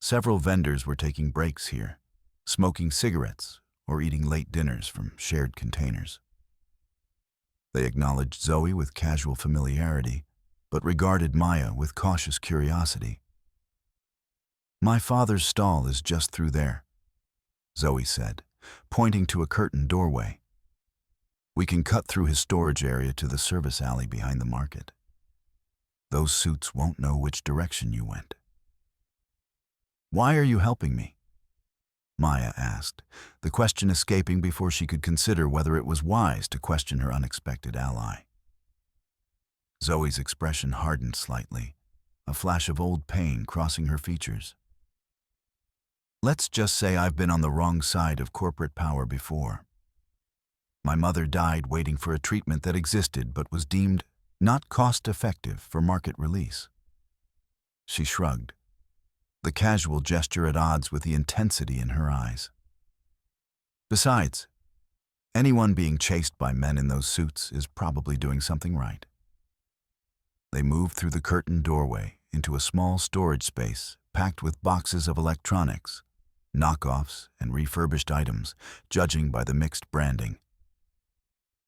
A: Several vendors were taking breaks here, smoking cigarettes or eating late dinners from shared containers. They acknowledged Zoe with casual familiarity, but regarded Maya with cautious curiosity. "My father's stall is just through there," Zoe said, pointing to a curtained doorway. "We can cut through his storage area to the service alley behind the market. Those suits won't know which direction you went." "Why are you helping me?" Maya asked, the question escaping before she could consider whether it was wise to question her unexpected ally. Zoe's expression hardened slightly, a flash of old pain crossing her features. "Let's just say I've been on the wrong side of corporate power before. My mother died waiting for a treatment that existed but was deemed not cost-effective for market release." She shrugged, the casual gesture at odds with the intensity in her eyes. "Besides, anyone being chased by men in those suits is probably doing something right." They moved through the curtained doorway into a small storage space packed with boxes of electronics, knockoffs and refurbished items, judging by the mixed branding.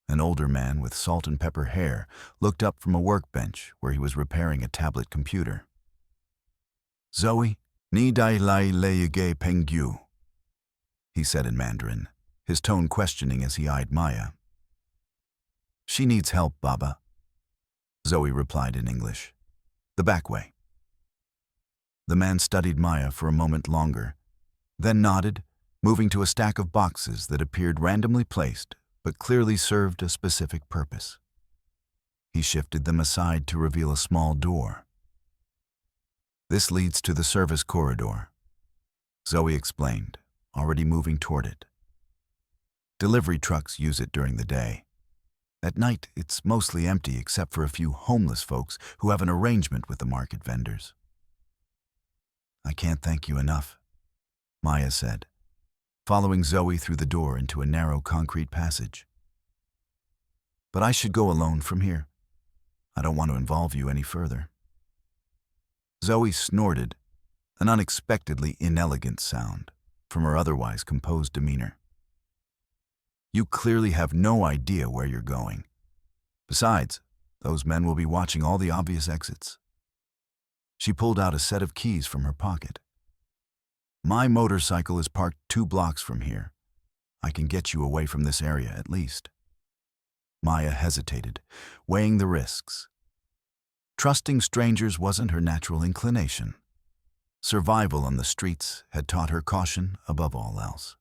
A: An older man with salt and pepper hair looked up from a workbench where he was repairing a tablet computer. "Zoe, ni dai lai leige pengyu," he said in Mandarin, his tone questioning as he eyed Maya. "She needs help, Baba," Zoe replied in English. "The back way." The man studied Maya for a moment longer, then nodded, moving to a stack of boxes that appeared randomly placed but clearly served a specific purpose. He shifted them aside to reveal a small door. "This leads to the service corridor," Zoe explained, already moving toward it. "Delivery trucks use it during the day. At night, it's mostly empty except for a few homeless folks who have an arrangement with the market vendors." "I can't thank you enough," Maya said, following Zoe through the door into a narrow concrete passage. "But I should go alone from here. I don't want to involve you any further." Zoe snorted, an unexpectedly inelegant sound from her otherwise composed demeanor. "You clearly have no idea where you're going. Besides, those men will be watching all the obvious exits." She pulled out a set of keys from her pocket. My motorcycle is parked 2 blocks from here. I can get you away from this area at least. Maya hesitated, weighing the risks. Trusting strangers wasn't her natural inclination. Survival on the streets had taught her caution above all else.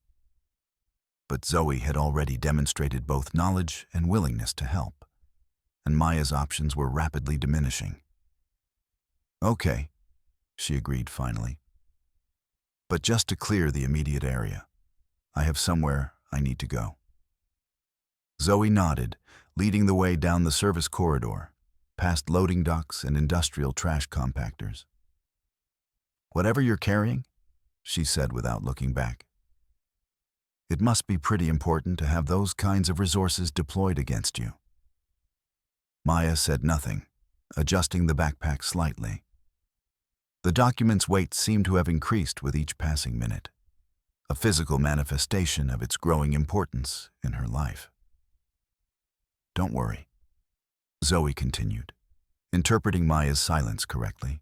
A: But Zoe had already demonstrated both knowledge and willingness to help, and Maya's options were rapidly diminishing. Okay, she agreed finally. But just to clear the immediate area, I have somewhere I need to go. Zoe nodded, leading the way down the service corridor, past loading docks and industrial trash compactors. Whatever you're carrying, she said without looking back. It must be pretty important to have those kinds of resources deployed against you. Maya said nothing, adjusting the backpack slightly. The document's weight seemed to have increased with each passing minute, a physical manifestation of its growing importance in her life. Don't worry, Zoe continued, interpreting Maya's silence correctly.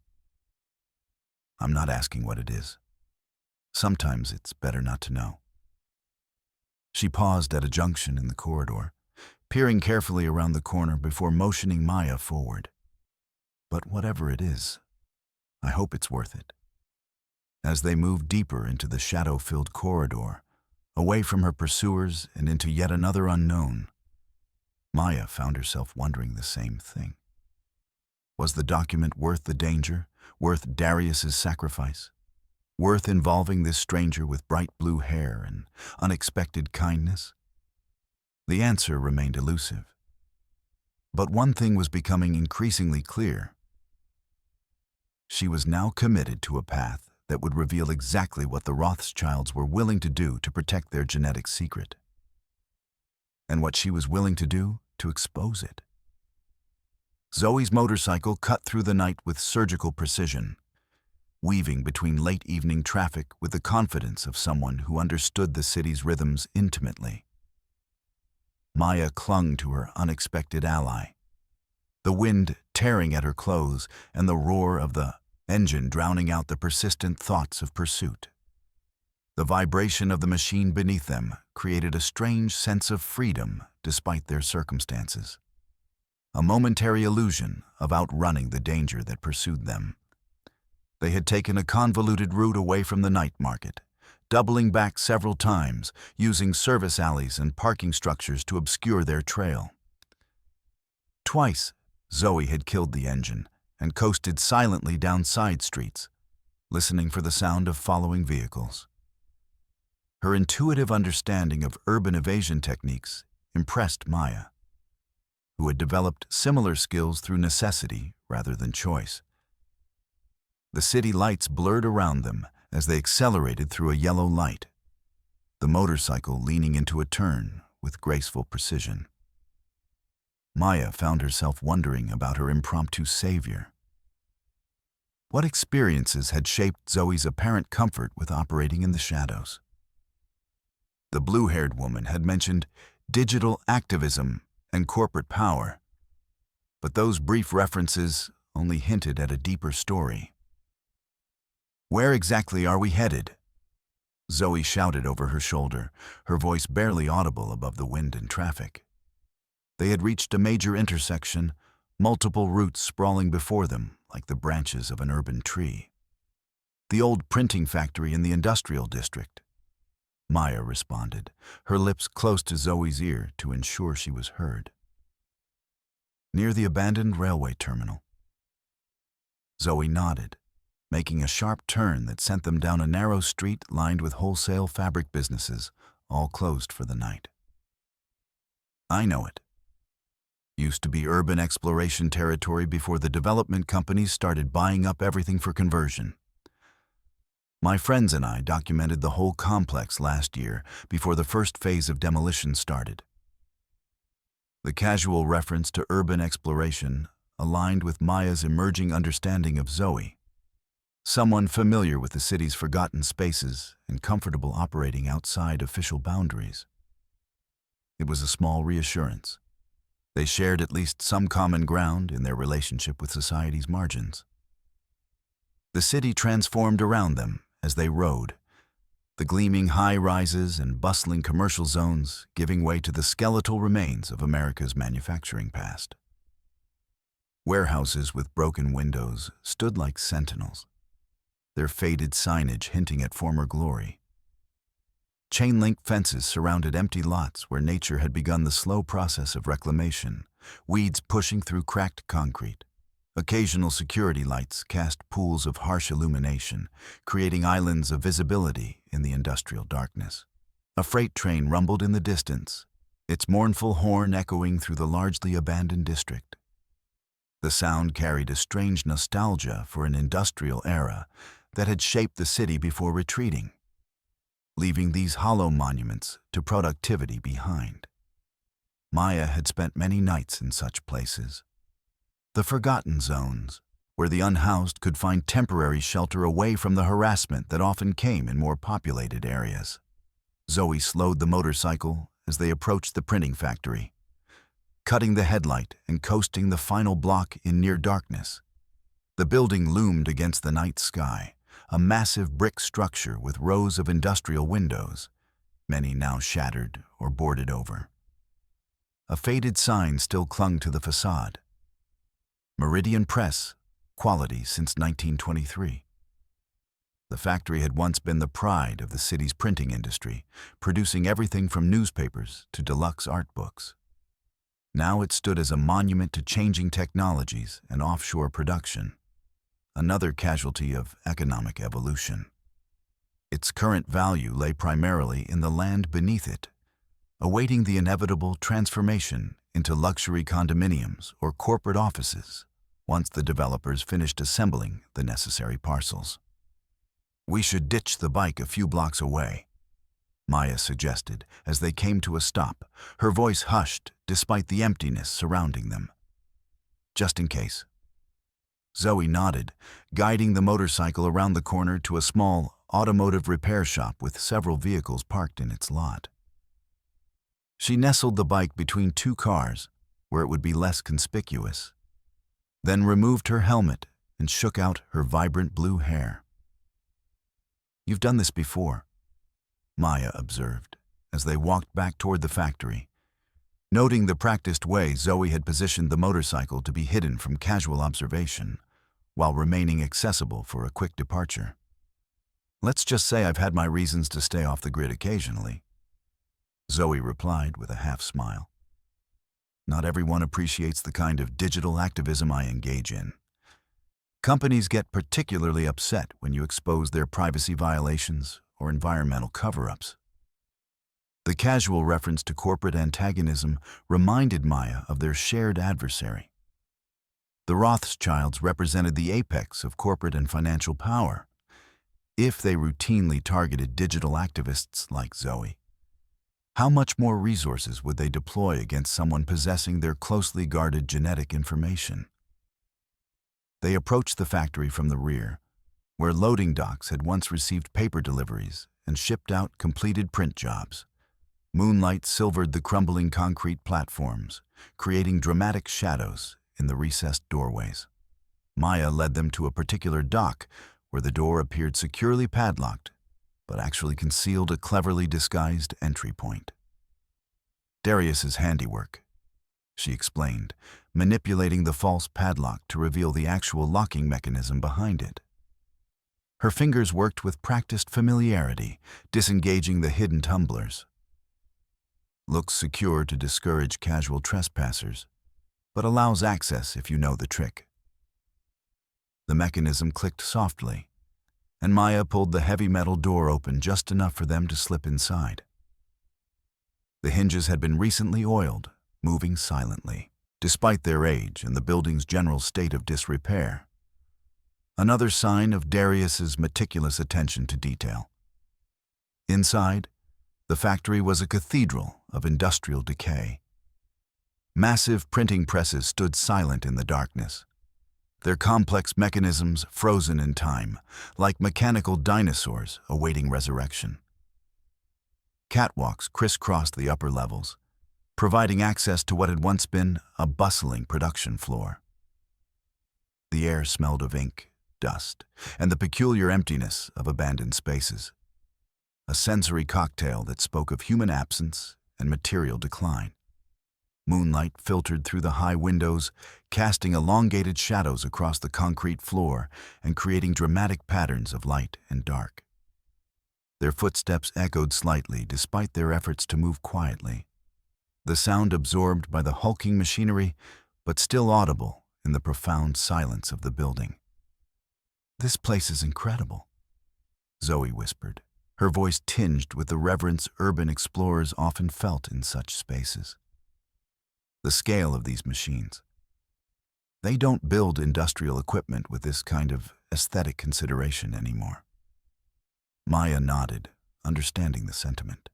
A: I'm not asking what it is. Sometimes it's better not to know. She paused at a junction in the corridor, peering carefully around the corner before motioning Maya forward. But whatever it is, I hope it's worth it. As they moved deeper into the shadow-filled corridor, away from her pursuers and into yet another unknown, Maya found herself wondering the same thing. Was the document worth the danger, worth Darius's sacrifice, worth involving this stranger with bright blue hair and unexpected kindness? The answer remained elusive. But one thing was becoming increasingly clear. She was now committed to a path that would reveal exactly what the Rothschilds were willing to do to protect their genetic secret, and what she was willing to do to expose it. Zoe's motorcycle cut through the night with surgical precision, weaving between late evening traffic with the confidence of someone who understood the city's rhythms intimately. Maya clung to her unexpected ally, the wind tearing at her clothes and the roar of the engine drowning out the persistent thoughts of pursuit. The vibration of the machine beneath them created a strange sense of freedom despite their circumstances, a momentary illusion of outrunning the danger that pursued them. They had taken a convoluted route away from the night market, doubling back several times, using service alleys and parking structures to obscure their trail. Twice, Zoe had killed the engine and coasted silently down side streets, listening for the sound of following vehicles. Her intuitive understanding of urban evasion techniques impressed Maya, who had developed similar skills through necessity rather than choice. The city lights blurred around them as they accelerated through a yellow light, the motorcycle leaning into a turn with graceful precision. Maya found herself wondering about her impromptu savior. What experiences had shaped Zoe's apparent comfort with operating in the shadows? The blue-haired woman had mentioned digital activism and corporate power, but those brief references only hinted at a deeper story. Where exactly are we headed? Zoe shouted over her shoulder, her voice barely audible above the wind and traffic. They had reached a major intersection, multiple routes sprawling before them like the branches of an urban tree. The old printing factory in the industrial district. Maya responded, her lips close to Zoe's ear to ensure she was heard. Near the abandoned railway terminal. Zoe nodded, making a sharp turn that sent them down a narrow street lined with wholesale fabric businesses, all closed for the night. I know it. Used to be urban exploration territory before the development companies started buying up everything for conversion. My friends and I documented the whole complex last year before the first phase of demolition started. The casual reference to urban exploration aligned with Maya's emerging understanding of Zoe, someone familiar with the city's forgotten spaces and comfortable operating outside official boundaries. It was a small reassurance. They shared at least some common ground in their relationship with society's margins. The city transformed around them as they rode, the gleaming high-rises and bustling commercial zones giving way to the skeletal remains of America's manufacturing past. Warehouses with broken windows stood like sentinels, their faded signage hinting at former glory. Chain-link fences surrounded empty lots where nature had begun the slow process of reclamation, weeds pushing through cracked concrete. Occasional security lights cast pools of harsh illumination, creating islands of visibility in the industrial darkness. A freight train rumbled in the distance, its mournful horn echoing through the largely abandoned district. The sound carried a strange nostalgia for an industrial era that had shaped the city before retreating, leaving these hollow monuments to productivity behind. Maya had spent many nights in such places. The forgotten zones, where the unhoused could find temporary shelter away from the harassment that often came in more populated areas. Zoe slowed the motorcycle as they approached the printing factory, cutting the headlight and coasting the final block in near darkness. The building loomed against the night sky, a massive brick structure with rows of industrial windows, many now shattered or boarded over. A faded sign still clung to the facade. Meridian Press, quality since 1923. The factory had once been the pride of the city's printing industry, producing everything from newspapers to deluxe art books. Now it stood as a monument to changing technologies and offshore production, another casualty of economic evolution. Its current value lay primarily in the land beneath it, awaiting the inevitable transformation into luxury condominiums or corporate offices once the developers finished assembling the necessary parcels. "We should ditch the bike a few blocks away," Maya suggested as they came to a stop, her voice hushed despite the emptiness surrounding them. "Just in case." Zoe nodded, guiding the motorcycle around the corner to a small automotive repair shop with several vehicles parked in its lot. She nestled the bike between two cars, where it would be less conspicuous, then removed her helmet and shook out her vibrant blue hair. "You've done this before," Maya observed, as they walked back toward the factory, noting the practiced way Zoe had positioned the motorcycle to be hidden from casual observation, while remaining accessible for a quick departure. "Let's just say I've had my reasons to stay off the grid occasionally," Zoe replied with a half-smile. "Not everyone appreciates the kind of digital activism I engage in. Companies get particularly upset when you expose their privacy violations or environmental cover-ups." The casual reference to corporate antagonism reminded Maya of their shared adversary. The Rothschilds represented the apex of corporate and financial power. If they routinely targeted digital activists like Zoe, how much more resources would they deploy against someone possessing their closely guarded genetic information? They approached the factory from the rear, where loading docks had once received paper deliveries and shipped out completed print jobs. Moonlight silvered the crumbling concrete platforms, creating dramatic shadows in the recessed doorways. Maya led them to a particular dock where the door appeared securely padlocked, but actually concealed a cleverly disguised entry point. "Darius's handiwork," she explained, manipulating the false padlock to reveal the actual locking mechanism behind it. Her fingers worked with practiced familiarity, disengaging the hidden tumblers. "Looks secure to discourage casual trespassers, but allows access if you know the trick." The mechanism clicked softly, and Maya pulled the heavy metal door open just enough for them to slip inside. The hinges had been recently oiled, moving silently, despite their age and the building's general state of disrepair. Another sign of Darius's meticulous attention to detail. Inside, the factory was a cathedral of industrial decay. Massive printing presses stood silent in the darkness, their complex mechanisms frozen in time, like mechanical dinosaurs awaiting resurrection. Catwalks crisscrossed the upper levels, providing access to what had once been a bustling production floor. The air smelled of ink, dust, and the peculiar emptiness of abandoned spaces. a sensory cocktail that spoke of human absence and material decline. Moonlight filtered through the high windows, casting elongated shadows across the concrete floor and creating dramatic patterns of light and dark. Their footsteps echoed slightly despite their efforts to move quietly, the sound absorbed by the hulking machinery, but still audible in the profound silence of the building. "This place is incredible," Zoe whispered, her voice tinged with the reverence urban explorers often felt in such spaces. The scale of these machines. They don't build industrial equipment with this kind of aesthetic consideration anymore. Maya nodded, understanding the sentiment.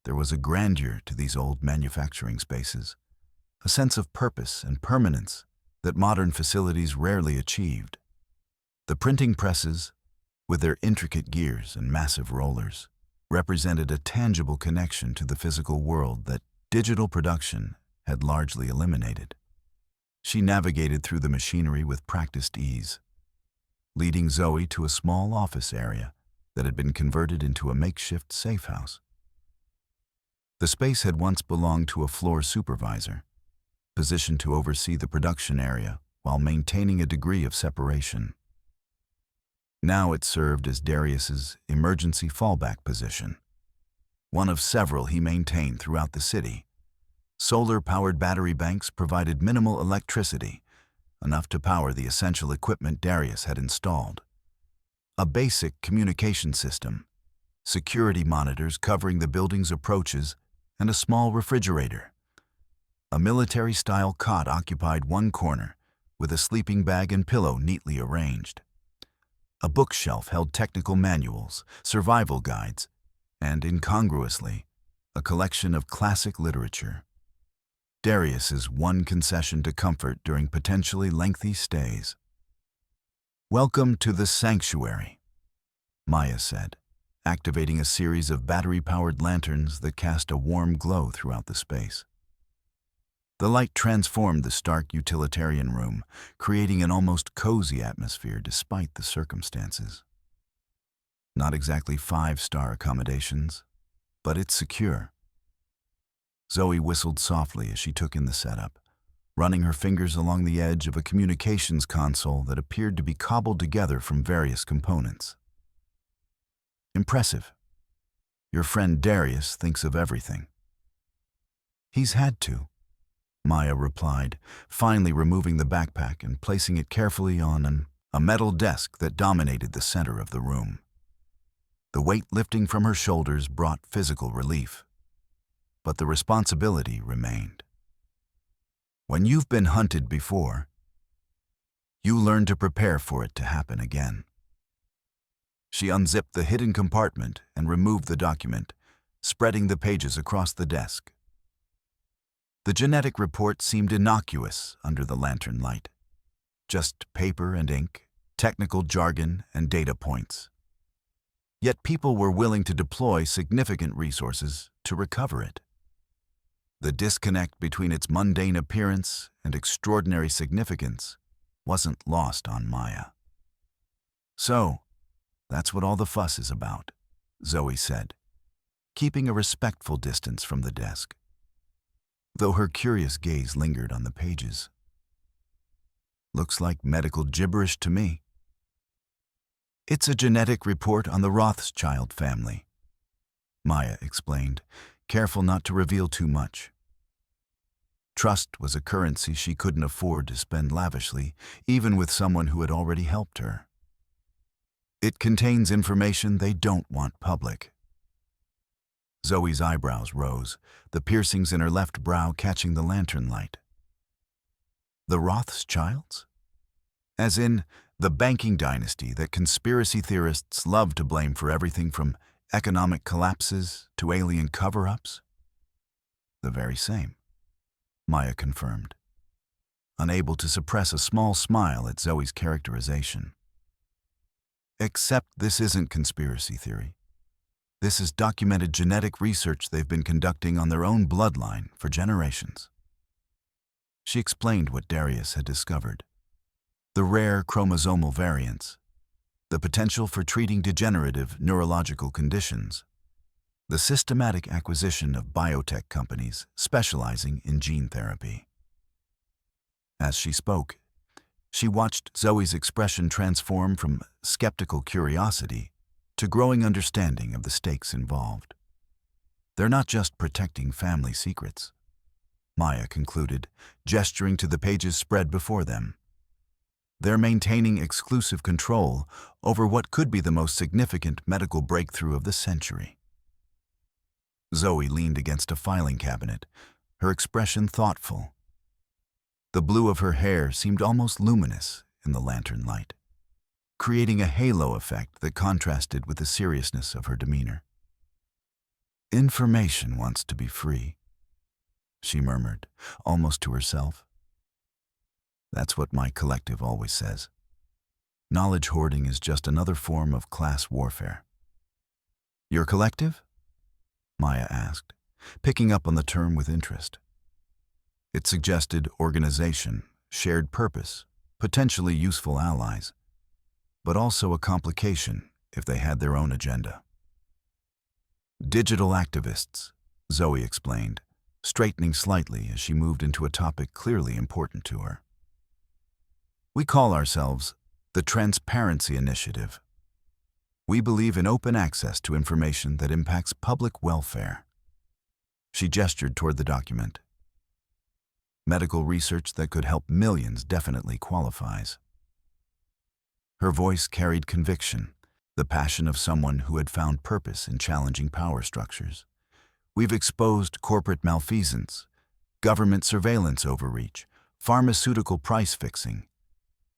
A: There was a grandeur to these old manufacturing spaces, a sense of purpose and permanence that modern facilities rarely achieved. The printing presses, with their intricate gears and massive rollers, represented a tangible connection to the physical world that digital production had largely eliminated. She navigated through the machinery with practiced ease, leading Zoe to a small office area that had been converted into a makeshift safe house. The space had once belonged to a floor supervisor, positioned to oversee the production area while maintaining a degree of separation. Now it served as Darius's emergency fallback position, one of several he maintained throughout the city. Solar-powered battery banks provided minimal electricity, enough to power the essential equipment Darius had installed. A basic communication system, security monitors covering the building's approaches, and a small refrigerator. A military-style cot occupied one corner, with a sleeping bag and pillow neatly arranged. A bookshelf held technical manuals, survival guides, and, incongruously, a collection of classic literature. Darius's one concession to comfort during potentially lengthy stays. "Welcome to the sanctuary," Maya said, activating a series of battery-powered lanterns that cast a warm glow throughout the space. The light transformed the stark utilitarian room, creating an almost cozy atmosphere despite the circumstances. Not exactly five-star accommodations, but it's secure. Zoe whistled softly as she took in the setup, running her fingers along the edge of a communications console that appeared to be cobbled together from various components. "Impressive. Your friend Darius thinks of everything." "He's had to," Maya replied, finally removing the backpack and placing it carefully on a metal desk that dominated the center of the room. The weight lifting from her shoulders brought physical relief, but the responsibility remained. When you've been hunted before, you learn to prepare for it to happen again. She unzipped the hidden compartment and removed the document, spreading the pages across the desk. The genetic report seemed innocuous under the lantern light. Just paper and ink, technical jargon, and data points. Yet people were willing to deploy significant resources to recover it. The disconnect between its mundane appearance and extraordinary significance wasn't lost on Maya. "So, that's what all the fuss is about," Zoe said, keeping a respectful distance from the desk, though her curious gaze lingered on the pages. "Looks like medical gibberish to me." "It's a genetic report on the Rothschild family," Maya explained, careful not to reveal too much. Trust was a currency she couldn't afford to spend lavishly, even with someone who had already helped her. "It contains information they don't want public." Zoe's eyebrows rose, the piercings in her left brow catching the lantern light. "The Rothschilds? As in, the banking dynasty that conspiracy theorists love to blame for everything from economic collapses to alien cover-ups?" "The very same," Maya confirmed, unable to suppress a small smile at Zoe's characterization. "Except this isn't conspiracy theory. This is documented genetic research they've been conducting on their own bloodline for generations." She explained what Darius had discovered. The rare chromosomal variants, the potential for treating degenerative neurological conditions, the systematic acquisition of biotech companies specializing in gene therapy. As she spoke, she watched Zoe's expression transform from skeptical curiosity to growing understanding of the stakes involved. They're not just protecting family secrets, Maya concluded, gesturing to the pages spread before them. They're maintaining exclusive control over what could be the most significant medical breakthrough of the century. Zoe leaned against a filing cabinet, her expression thoughtful. The blue of her hair seemed almost luminous in the lantern light, creating a halo effect that contrasted with the seriousness of her demeanor. "Information wants to be free," she murmured, almost to herself. "That's what my collective always says. Knowledge hoarding is just another form of class warfare." "Your collective?" Maya asked, picking up on the term with interest. It suggested organization, shared purpose, potentially useful allies, but also a complication if they had their own agenda. "Digital activists," Zoe explained, straightening slightly as she moved into a topic clearly important to her. "We call ourselves the Transparency Initiative. We believe in open access to information that impacts public welfare." She gestured toward the document. "Medical research that could help millions definitely qualifies." Her voice carried conviction, the passion of someone who had found purpose in challenging power structures. "We've exposed corporate malfeasance, government surveillance overreach, pharmaceutical price fixing,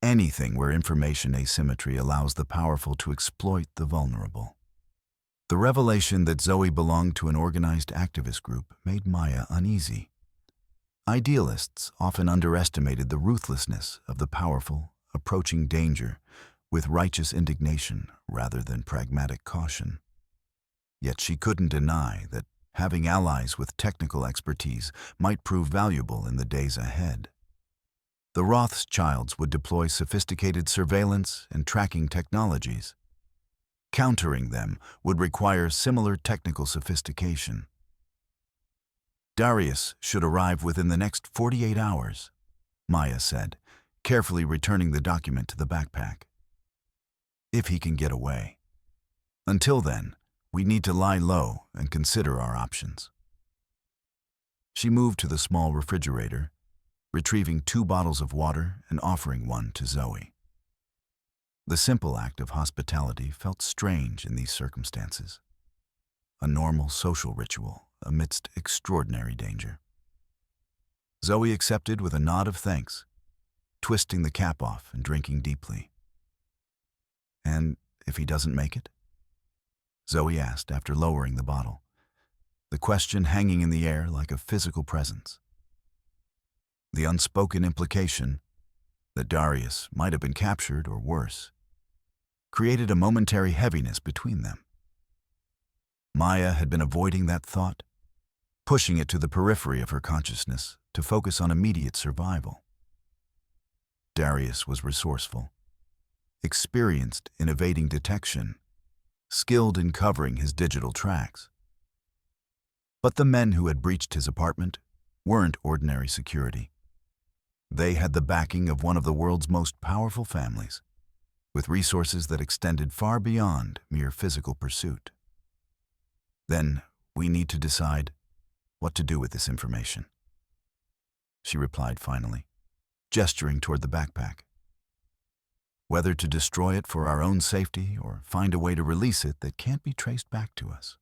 A: anything where information asymmetry allows the powerful to exploit the vulnerable." The revelation that Zoe belonged to an organized activist group made Maya uneasy. Idealists often underestimated the ruthlessness of the powerful approaching danger with righteous indignation rather than pragmatic caution. Yet she couldn't deny that having allies with technical expertise might prove valuable in the days ahead. The Rothschilds would deploy sophisticated surveillance and tracking technologies. Countering them would require similar technical sophistication. "Darius should arrive within the next 48 hours, Maya said, carefully returning the document to the backpack. "If he can get away. Until then, we need to lie low and consider our options." She moved to the small refrigerator, retrieving 2 bottles of water and offering one to Zoe. The simple act of hospitality felt strange in these circumstances, a normal social ritual amidst extraordinary danger. Zoe accepted with a nod of thanks, twisting the cap off and drinking deeply. "And if he doesn't make it?" Zoe asked after lowering the bottle, the question hanging in the air like a physical presence. The unspoken implication that Darius might have been captured or worse created a momentary heaviness between them. Maya had been avoiding that thought, pushing it to the periphery of her consciousness to focus on immediate survival. Darius was resourceful, experienced in evading detection, skilled in covering his digital tracks. But the men who had breached his apartment weren't ordinary security. They had the backing of one of the world's most powerful families, with resources that extended far beyond mere physical pursuit. "Then we need to decide what to do with this information," she replied finally, gesturing toward the backpack. "Whether to destroy it for our own safety or find a way to release it that can't be traced back to us."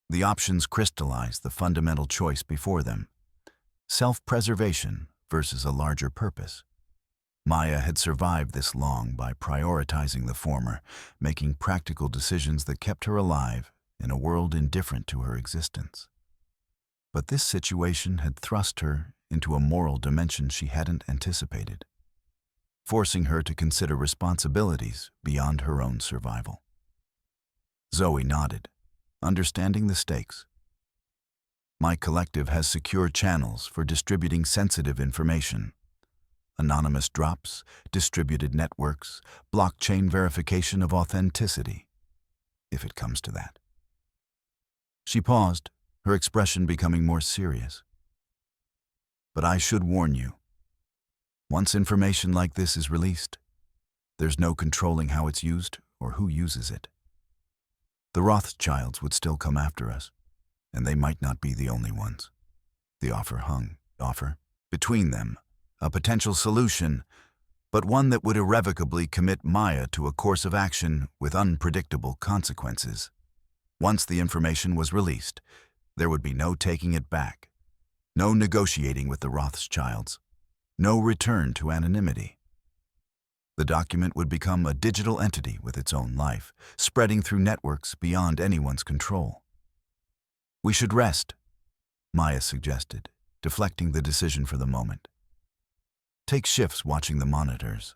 A: The options crystallized the fundamental choice before them: self-preservation versus a larger purpose. Maya had survived this long by prioritizing the former, making practical decisions that kept her alive in a world indifferent to her existence. But this situation had thrust her into a moral dimension she hadn't anticipated, forcing her to consider responsibilities beyond her own survival. Zoe nodded, understanding the stakes. "My collective has secure channels for distributing sensitive information. anonymous drops, distributed networks, blockchain verification of authenticity, if it comes to that. She paused, her expression becoming more serious. But I should warn you, once information like this is released, there's no controlling how it's used or who uses it. The Rothschilds would still come after us, and they might not be the only ones. The offer hung, between them, a potential solution, but one that would irrevocably commit Maya to a course of action with unpredictable consequences. Once the information was released, there would be no taking it back, no negotiating with the Rothschilds, no return to anonymity. The document would become a digital entity with its own life, spreading through networks beyond anyone's control. We should rest, Maya suggested, deflecting the decision for the moment. Take shifts watching the monitors.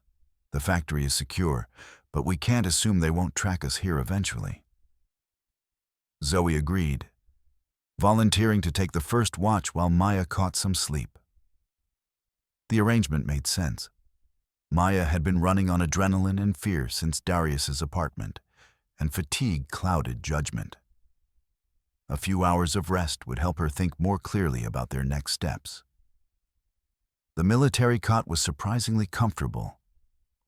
A: The factory is secure, but we can't assume they won't track us here eventually. Zoe agreed, volunteering to take the first watch while Maya caught some sleep. The arrangement made sense. Maya had been running on adrenaline and fear since Darius's apartment, and fatigue clouded judgment. A few hours of rest would help her think more clearly about their next steps. The military cot was surprisingly comfortable,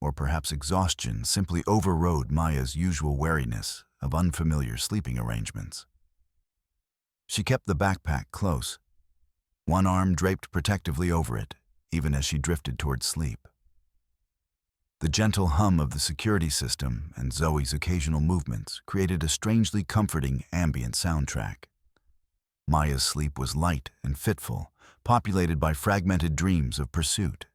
A: or perhaps exhaustion simply overrode Maya's usual wariness of unfamiliar sleeping arrangements. She kept the backpack close, one arm draped protectively over it, even as she drifted toward sleep. The gentle hum of the security system and Zoe's occasional movements created a strangely comforting ambient soundtrack. Maya's sleep was light and fitful, populated by fragmented dreams of pursuit.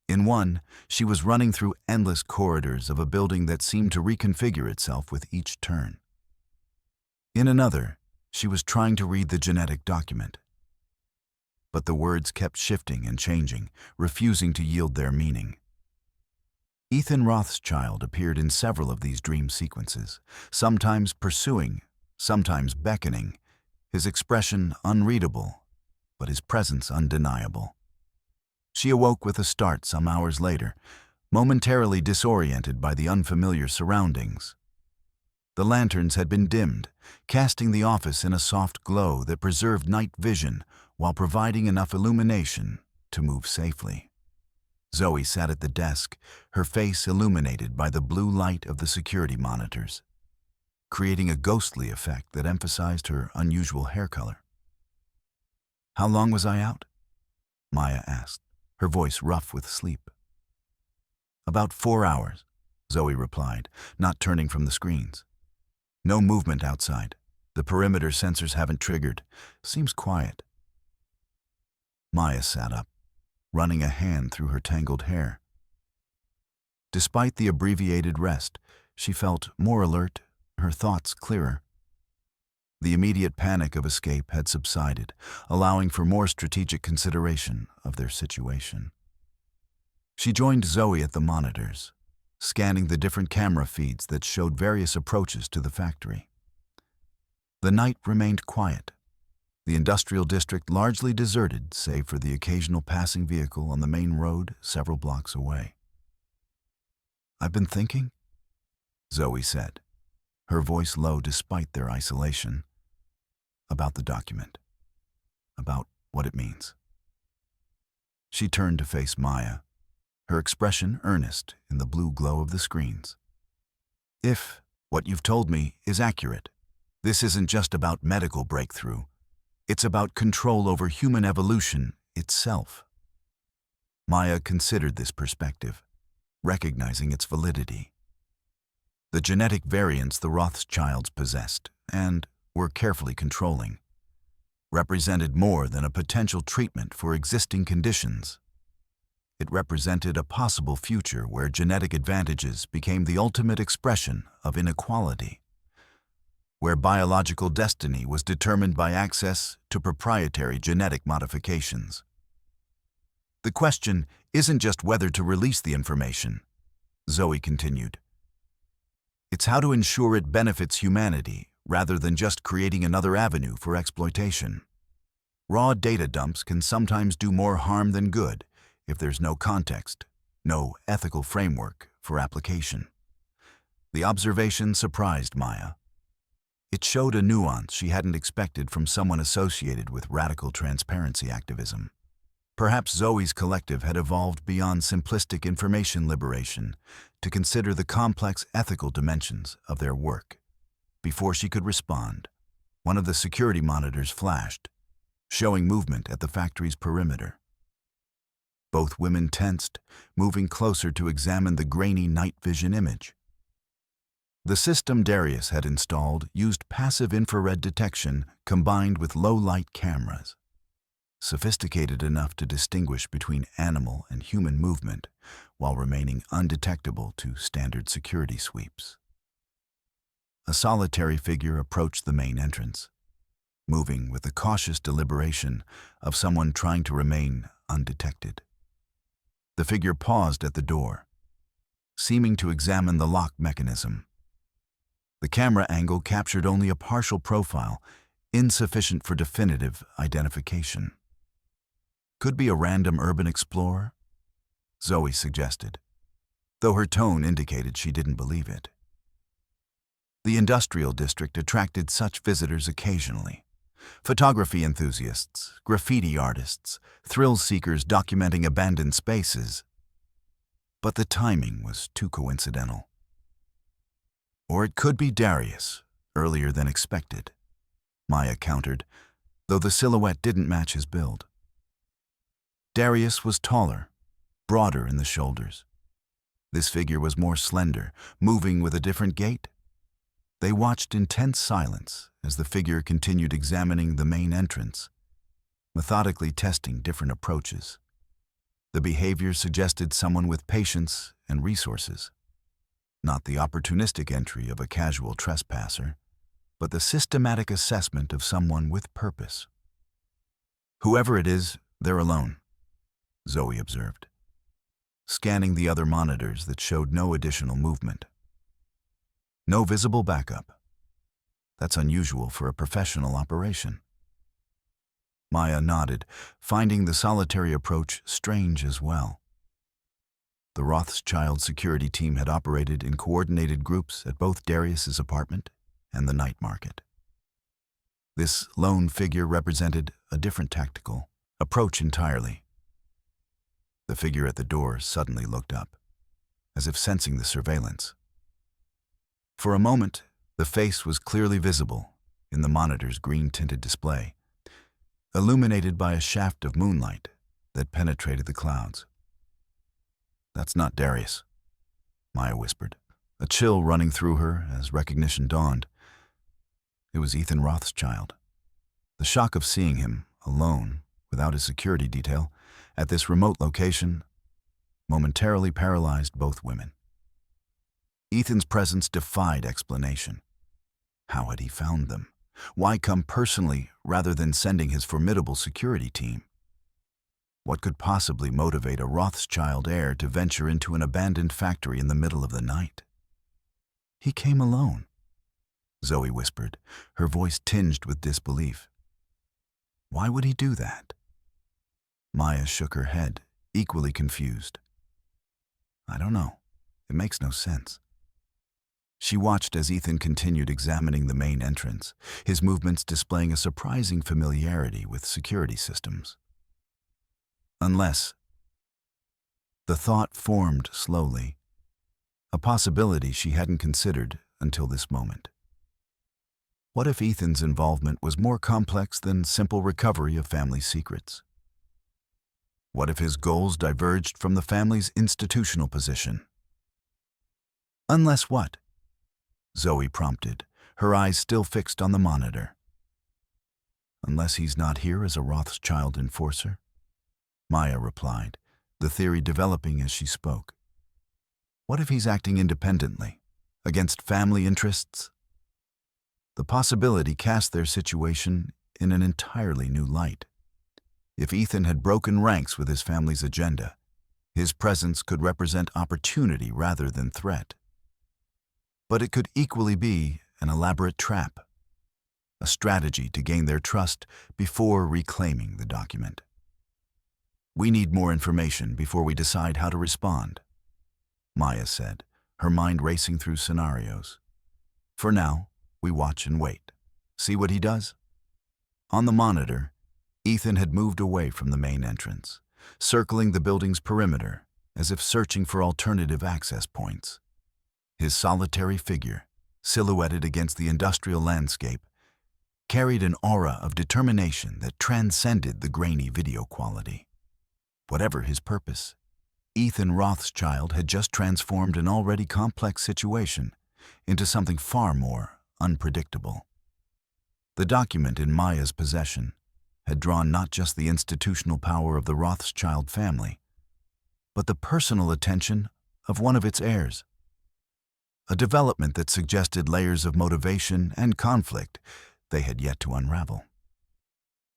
A: In one, she was running through endless corridors of a building that seemed to reconfigure itself with each turn. In another, she was trying to read the genetic document. But the words kept shifting and changing, refusing to yield their meaning. Ethan Rothschild appeared in several of these dream sequences, sometimes pursuing, sometimes beckoning, his expression unreadable, but his presence undeniable. She awoke with a start some hours later, momentarily disoriented by the unfamiliar surroundings. The lanterns had been dimmed, casting the office in a soft glow that preserved night vision while providing enough illumination to move safely. Zoe sat at the desk, her face illuminated by the blue light of the security monitors, creating a ghostly effect that emphasized her unusual hair color. "How long was I out?" Maya asked, her voice rough with sleep. "About 4 hours," Zoe replied, not turning from the screens. "No movement outside. The perimeter sensors haven't triggered. Seems quiet." Maya sat up, running a hand through her tangled hair. Despite the abbreviated rest, she felt more alert, her thoughts clearer. The immediate panic of escape had subsided, allowing for more strategic consideration of their situation. She joined Zoe at the monitors, scanning the different camera feeds that showed various approaches to the factory. The night remained quiet, the industrial district largely deserted save for the occasional passing vehicle on the main road several blocks away. "I've been thinking," Zoe said, her voice low despite their isolation, "about the document, about what it means." She turned to face Maya, her expression earnest in the blue glow of the screens. "If what you've told me is accurate, this isn't just about medical breakthrough. It's about control over human evolution itself." Maya considered this perspective, recognizing its validity. The genetic variants the Rothschilds possessed, and were carefully controlling, represented more than a potential treatment for existing conditions. It represented a possible future where genetic advantages became the ultimate expression of inequality, where biological destiny was determined by access to proprietary genetic modifications. The question isn't just whether to release the information, Zoe continued. It's how to ensure it benefits humanity rather than just creating another avenue for exploitation. Raw data dumps can sometimes do more harm than good, if there's no context, no ethical framework for application. The observation surprised Maya. It showed a nuance she hadn't expected from someone associated with radical transparency activism. Perhaps Zoe's collective had evolved beyond simplistic information liberation to consider the complex ethical dimensions of their work. Before she could respond, one of the security monitors flashed, showing movement at the factory's perimeter. Both women tensed, moving closer to examine the grainy night vision image. The system Darius had installed used passive infrared detection combined with low-light cameras, sophisticated enough to distinguish between animal and human movement while remaining undetectable to standard security sweeps. A solitary figure approached the main entrance, moving with the cautious deliberation of someone trying to remain undetected. The figure paused at the door, seeming to examine the lock mechanism. The camera angle captured only a partial profile, insufficient for definitive identification. Could be a random urban explorer, Zoe suggested, though her tone indicated she didn't believe it. The industrial district attracted such visitors occasionally. Photography enthusiasts, graffiti artists, thrill seekers documenting abandoned spaces. But the timing was too coincidental. Or it could be Darius, earlier than expected, Maya countered, though the silhouette didn't match his build. Darius was taller, broader in the shoulders. This figure was more slender, moving with a different gait. They watched in tense silence as the figure continued examining the main entrance, methodically testing different approaches. The behavior suggested someone with patience and resources, not the opportunistic entry of a casual trespasser, but the systematic assessment of someone with purpose. Whoever it is, they're alone, Zoe observed, scanning the other monitors that showed no additional movement. No visible backup. That's unusual for a professional operation. Maya nodded, finding the solitary approach strange as well. The Rothschild security team had operated in coordinated groups at both Darius's apartment and the night market. This lone figure represented a different tactical approach entirely. The figure at the door suddenly looked up, as if sensing the surveillance. For a moment, the face was clearly visible in the monitor's green-tinted display, illuminated by a shaft of moonlight that penetrated the clouds. "That's not Darius," Maya whispered, a chill running through her as recognition dawned. It was Ethan Rothschild. The shock of seeing him, alone, without his security detail, at this remote location, momentarily paralyzed both women. Ethan's presence defied explanation. How had he found them? Why come personally rather than sending his formidable security team? What could possibly motivate a Rothschild heir to venture into an abandoned factory in the middle of the night? "He came alone," Zoe whispered, her voice tinged with disbelief. "Why would he do that?" Maya shook her head, equally confused. "I don't know. It makes no sense." She watched as Ethan continued examining the main entrance, his movements displaying a surprising familiarity with security systems. Unless, the thought formed slowly, a possibility she hadn't considered until this moment. What if Ethan's involvement was more complex than simple recovery of family secrets? What if his goals diverged from the family's institutional position? "Unless what?" Zoe prompted, her eyes still fixed on the monitor. "Unless he's not here as a Rothschild enforcer," Maya replied, the theory developing as she spoke. "What if he's acting independently, against family interests?" The possibility cast their situation in an entirely new light. If Ethan had broken ranks with his family's agenda, his presence could represent opportunity rather than threat. But it could equally be an elaborate trap, a strategy to gain their trust before reclaiming the document. We need more information before we decide how to respond, Maya said, her mind racing through scenarios. For now, we watch and wait. See what he does? On the monitor, Ethan had moved away from the main entrance, circling the building's perimeter as if searching for alternative access points. His solitary figure, silhouetted against the industrial landscape, carried an aura of determination that transcended the grainy video quality. Whatever his purpose, Ethan Rothschild had just transformed an already complex situation into something far more unpredictable. The document in Maya's possession had drawn not just the institutional power of the Rothschild family, but the personal attention of one of its heirs. A development that suggested layers of motivation and conflict they had yet to unravel.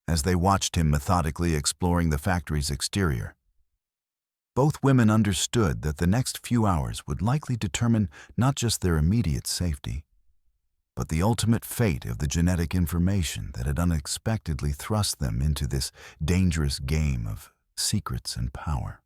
A: As they watched him methodically exploring the factory's exterior, both women understood that the next few hours would likely determine not just their immediate safety, but the ultimate fate of the genetic information that had unexpectedly thrust them into this dangerous game of secrets and power.